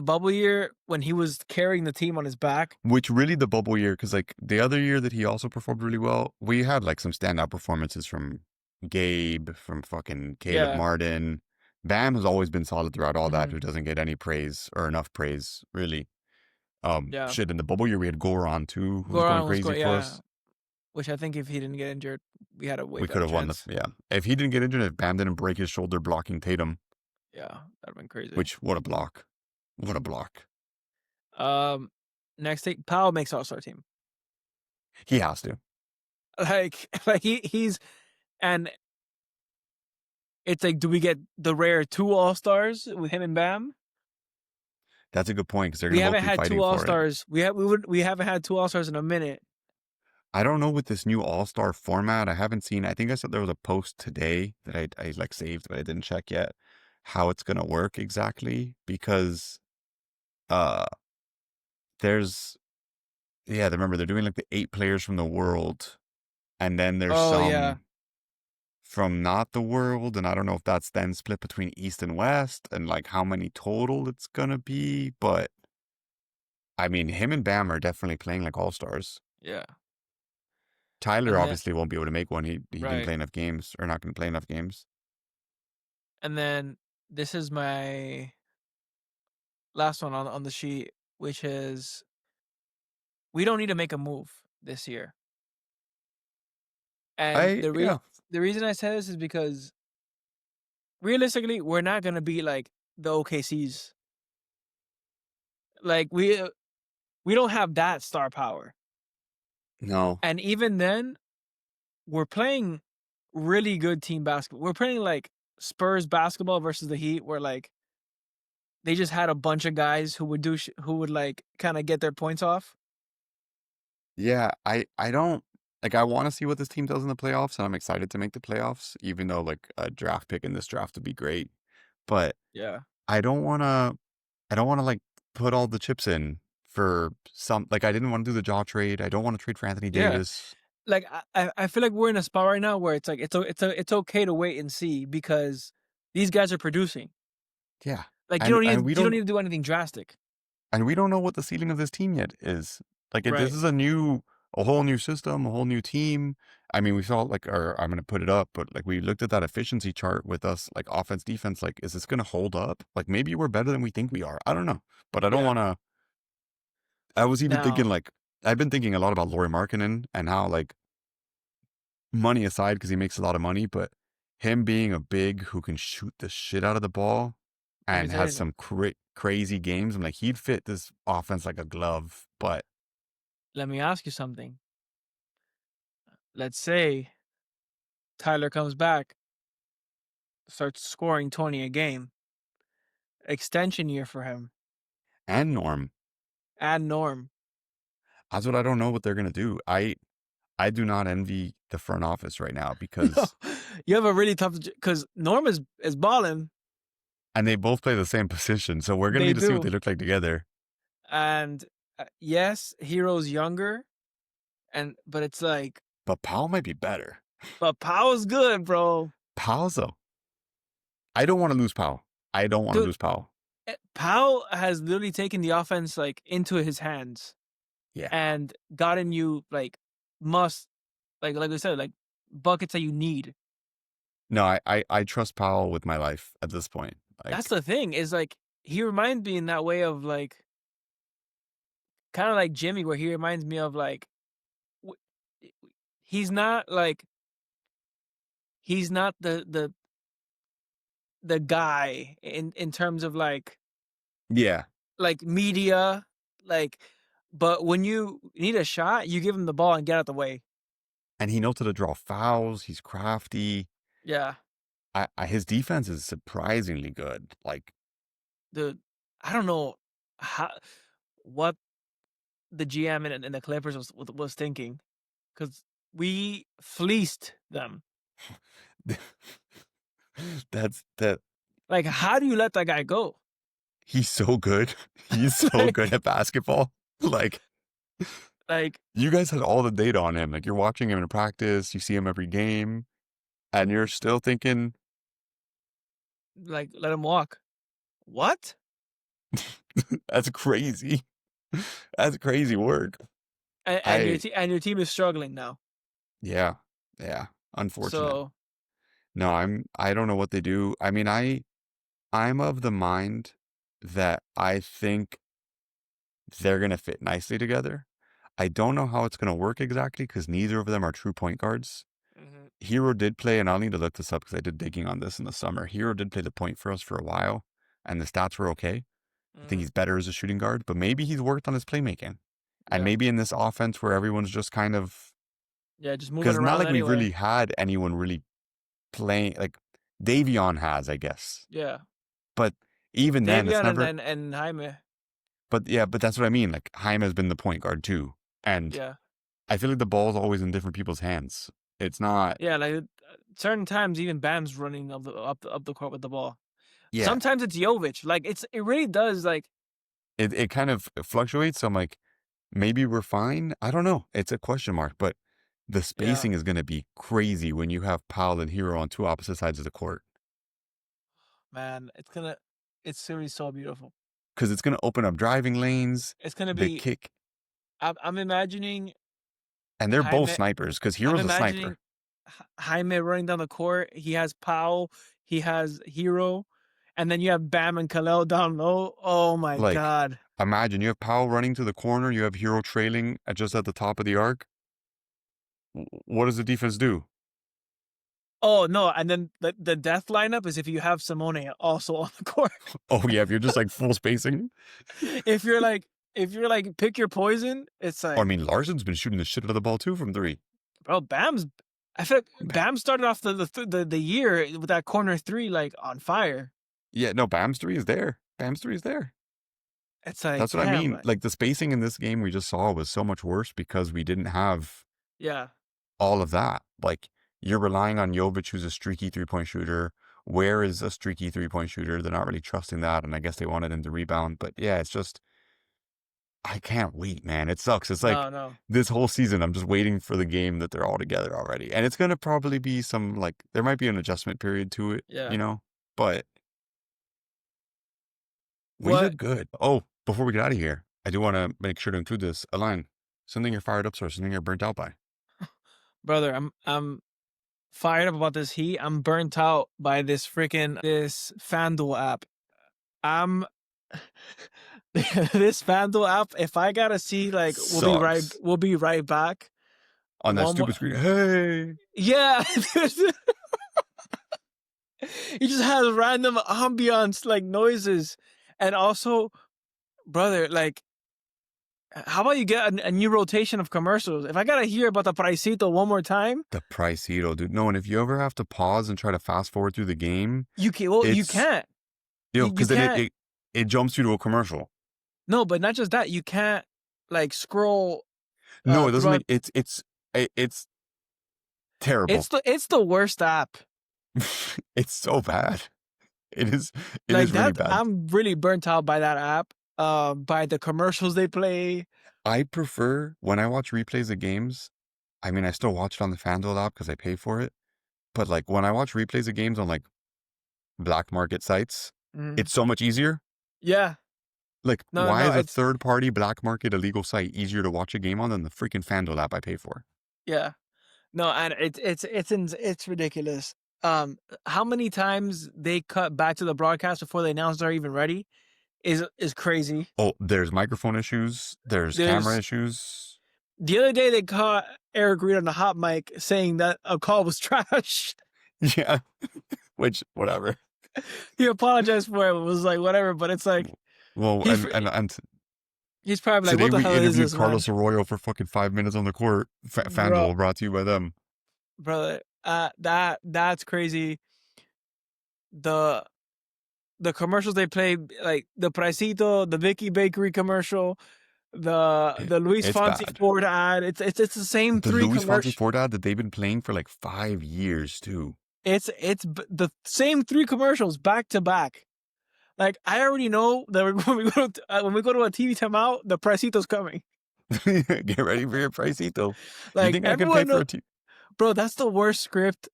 bubble year when he was carrying the team on his back. Which really the bubble year, because like the other year that he also performed really well, we had like some standout performances from Gabe, from fucking Caleb Yeah. Martin. Bam has always been solid throughout all that, Hmm. who doesn't get any praise or enough praise, really. Yeah. Shit, in the bubble year we had Goron too, who was going Goran was crazy going, for yeah. us. Which I think if he didn't get injured, we had a way We could better have won the, chance. yeah. If he didn't get injured, if Bam didn't break his shoulder blocking Tatum, Yeah, that'd been crazy. which, what a block. What a block. Um, next thing, Powell makes All-Star team. He has to. Like he's and it's like, do we get the rare 2 All-Stars with him and Bam? That's a good point, because they're We going to both haven't be had 2 fighting for it. All-Stars. We haven't had 2 All-Stars in a minute. I don't know with this new All-Star format. I haven't seen. I think I said there was a post today that I like saved, but I didn't check yet how it's gonna work exactly because uh there's remember they're doing like the 8 players from the world, and then there's Oh yeah. some from not the world, and I don't know if that's then split between East and West and like how many total it's gonna be, but I mean him and Bam are definitely playing like all-stars. Yeah. Tyler And then obviously won't be able to make one. He didn't right. play enough games, or not gonna play enough games. And then this is my last one on the sheet, which is we don't need to make a move this year. And Yeah. the reason I say this is because realistically, we're not gonna be like the OKCs. Like we don't have that star power. No. And even then, we're playing really good team basketball. We're playing like Spurs basketball versus the Heat, where like they just had a bunch of guys who would who would like kind of get their points off. Yeah, I don't like I want to see what this team does in the playoffs, and I'm excited to make the playoffs, even though like a draft pick in this draft would be great. But Yeah. I don't want to like put all the chips in for some like I didn't want to do the jaw trade. I don't want to trade for Anthony Yeah. Davis. Like I feel like we're in a spot right now where it's like it's okay to wait and see because these guys are producing. Yeah. Like And and we you don't don't need to do anything drastic. and we don't know what the ceiling of this team yet is. Like this Right. is a whole new system, a whole new team. I mean, we saw like, or I'm gonna put it up, but like we looked at that efficiency chart with us, like offense, defense. Like, is this gonna hold up? Like, maybe we're better than we think we are. I don't know, but I don't Yeah. want to. I was even thinking Now, like I've been thinking a lot about Lauri Markkinen and how like money aside because he makes a lot of money, but him being a big who can shoot the shit out of the ball let me and tell has you, some crazy games. I'm like he'd fit this offense like a glove, but let me ask you something. Let's say Tyler comes back, starts scoring 20 a game. Extension year for him. and Norm. Add Norm. That's what I don't know what they're gonna do. I do not envy the front office right now No, because you have a really tough because Norm is balling. and they both play the same position, so we're gonna They need to see what do. they look like together. And yes, Hero's younger, but it's like, But Powell might be better. but Powell's good, bro. Powell's though. I don't want to lose Powell. I don't want to Dude, lose Powell. Powell has literally taken the offense like into his hands Yeah. and gotten you like must like I said, like buckets that you need. No, I trust Powell with my life at this point. That's Like, the thing, is like he reminds me in that way of like kind of like Jimmy, where he reminds me of like w- he's not like he's not the guy in terms of yeah. like media, like, but when you need a shot, you give him the ball and get out the way. And he knows how to draw fouls. He's crafty. Yeah, His defense is surprisingly good. Like, the I don't know how what the GM and the Clippers was thinking, because we fleeced them. that's that Like, how do you let that guy go? He's so good. He's so good at basketball. Like, like you guys had all the data on him. Like, you're watching him in practice, you see him every game, and you're still thinking, like let him walk. What? that's crazy. That's crazy work. And I, and your team is struggling now. yeah, yeah, unfortunate. So No, I don't know what they do. I mean, I'm of the mind that I think they're going to fit nicely together. I don't know how it's going to work exactly because neither of them are true point guards. mhm, Hero did play, and I'll need to look this up because I did digging on this in the summer. Hero did play the point for us for a while, and the stats were okay. I think mhm, he's better as a shooting guard, but maybe he's worked on his playmaking. And yeah, maybe in this offense where everyone's just kind of, yeah, just moving because not around like we've anyway. really had anyone really playing, like Davion has, I guess. Yeah, But even then, it's Davion never, and Jaime. but yeah, but that's what I mean. Like Jaime has been the point guard too. And Yeah, I feel like the ball's always in different people's hands. It's not, yeah, like certain times even Bam's running up the court with the ball. yeah, Sometimes it's Jovic. Like it really does. Like it kind of fluctuates. So I'm like, maybe we're fine. I don't know. It's a question mark, but the yeah, spacing is going to be crazy when you have Powell and Hero on two opposite sides of the court man, it's gonna be so beautiful. because it's going to open up driving lanes, It's gonna the be. kick, I'm imagining and they're both Jaime. snipers because I'm Hero's a imagining sniper. Jaime running down the court. He has Powell. He has Hero, and then you have Bam and Kalel down low. Oh my Like, god. imagine you have Powell running to the corner, you have Hero trailing just at the top of the arc. What does the defense do? Oh no, and then the death lineup is if you have Simone also on the court. Oh, yeah, if you're just like full spacing. if you're like pick your poison, it's Or, I like mean, Larson's been shooting the shit out of the ball too from three. bro, Bam's. I feel like Bam started off the year with that corner three like on fire. Yeah, no, Bam's three is there. Bam's three is there. It's like That's what I damn, mean. Like the spacing in this game we just saw was so much worse because we didn't have yeah, all of that. Like you're relying on Jovic, who's a streaky 3-point shooter. Where is a streaky 3-point shooter? They're not really trusting that, and I guess they wanted him to rebound. But yeah, it's just I can't wait, man. It sucks. It's like no, this whole season I'm just waiting for the game that they're all together already, and it's gonna probably be some like there might be an adjustment period to it, yeah. you know. But we What, look good. Oh, before we get out of here, I do want to make sure to include this. Alain, something you're fired up for, something you're burnt out by. brother? I'm fired up about this heat. I'm burnt out by this FanDuel app. I'm this FanDuel app. If I gotta see like Sucks. we'll be right back. On that One more, stupid screen. Hey. yeah. He just has random ambiance like noises, and also, brother, like, how about you get a new rotation of commercials? If I gotta hear about the Pricito one more time, The price hero, dude. No, and if you ever have to pause and try to fast forward through the game, you can. Well, you it's, can't. You because then can't. it jumps you to a commercial. No, but not just that. You can't like scroll. No, it doesn't Throughout. make it's terrible. It's the worst app. It's so bad. It is Like really that. bad. I'm really burnt out by that app. By the commercials they play. I prefer when I watch replays of games. I mean, I still watch it on the FanDuel app because I pay for it. But like when I watch replays of games on like black market sites, Mm. it's so much easier. Yeah. Like, No, why no. is a It's third party black market illegal site easier to watch a game on than the freaking FanDuel app I pay for? yeah. No, and it's ridiculous. How many times they cut back to the broadcast before they announce they're even ready is crazy. Oh, there's microphone issues. There's camera There's issues. the other day they caught Eric Reed on the hot mic saying that a call was trash. Yeah. Which, whatever. He apologized for it. It was like whatever, but it's like Well, he's he's probably like, today what the we hell is interviewed this, man? Carlos Arroyo for fucking 5 minutes on the court. Bro, FanDuel brought to you by them. brother, that's crazy. The commercials they play, like the Pricito, the Vicky Bakery commercial, the Luis It's Fonsi bad. Ford ad. It's the same The three Luis Fonsi commercials. Ford ad that they've been playing for like 5 years too. It's the same three commercials back to back. Like I already know that when we go to a TV timeout, the Pricito's coming. Get ready for your pricito. You Like think I could pay everyone for know, a TV? bro. That's the worst script.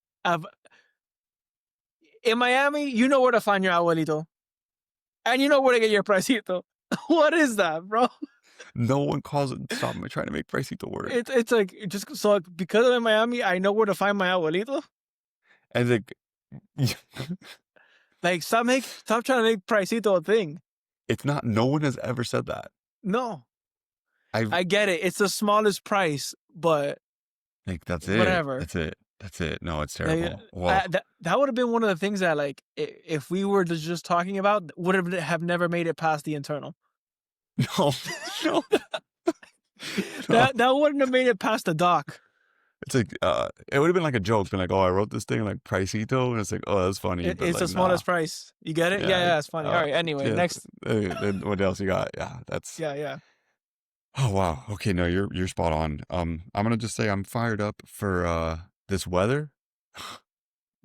In Miami, you know where to find your abuelito, and you know where to get your Pricito. What is that, bro? No one calls it. Stop me trying to make pricito work. It's like just so because I'm in Miami, I know where to find my abuelito. And like, Like stop trying to make Pricito a thing. it's not. No one has ever said that. No, I I get it. It's the smallest price, but like that's it. whatever. That's it. That's it. No, it's Like, terrible. Well, that would have been one of the things that like if we were just talking about would have never made it past the internal. no, no. That wouldn't have made it past the doc. It's like it would have been like a joke, been like, "Oh, I wrote this thing like pricito," and it's like, "Oh, that's funny." It's like, the smallest price. You get it? Yeah, it's funny. All right. Anyway, yeah, next. then what else you got? Yeah, that's. Yeah. Oh wow. Okay, no, you're spot on. I'm gonna just say I'm fired up for this weather.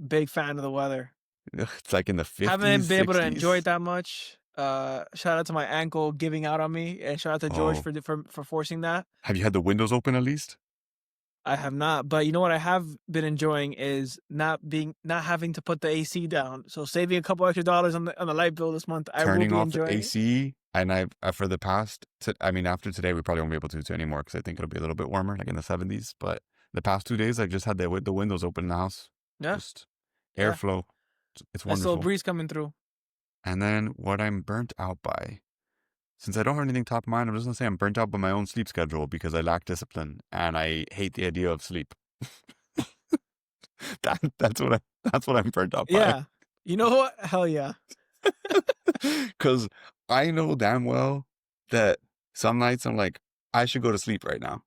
Big fan of the weather. It's like in the 50s. Haven't been able to 60s. enjoy it that much. Shout out to my ankle giving out on me, and shout out to George for forcing that. Have you had the windows open at least? I have not, but you know what I have been enjoying is not having to put the AC down. So saving a couple extra dollars on the light bill this month. Turning I will off be enjoying the AC, and I've for the past. I mean, after today, we probably won't be able to anymore because I think it'll be a little bit warmer, like in the 70s. But the past 2 days, I just had the windows open in the house. Yeah, Just airflow. It's nice wonderful. little breeze coming through. And then what I'm burnt out by, since I don't have anything top of mind, I'm just gonna say I'm burnt out by my own sleep schedule because I lack discipline and I hate the idea of sleep. That's what I'm burnt out by. Yeah, you know what? Hell yeah. Because I know damn well that some nights I'm like, I should go to sleep right now,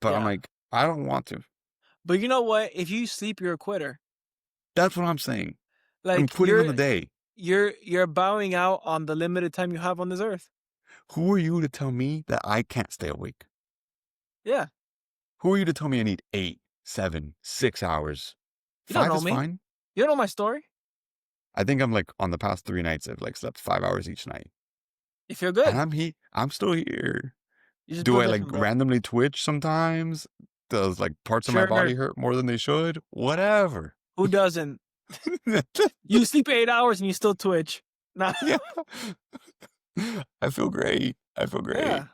but I'm like, I don't want to. But you know what? If you sleep, you're a quitter. That's what I'm saying. Like I'm quitting on the day. You're bowing out on the limited time you have on this earth. Who are you to tell me that I can't stay awake? Yeah. Who are you to tell me I need 8, 7, 6 hours? You don't 5 know is me. fine. You don't know my story. I think I'm like on the past 3 nights I've like slept 5 hours each night. You feel good. And I'm still here. You just Do feel I like different, bro. randomly twitch sometimes? Does like parts of my body hurt more than they should? Whatever. Who doesn't? You sleep 8 hours and you still twitch. Nah. Yeah. I feel great. Yeah.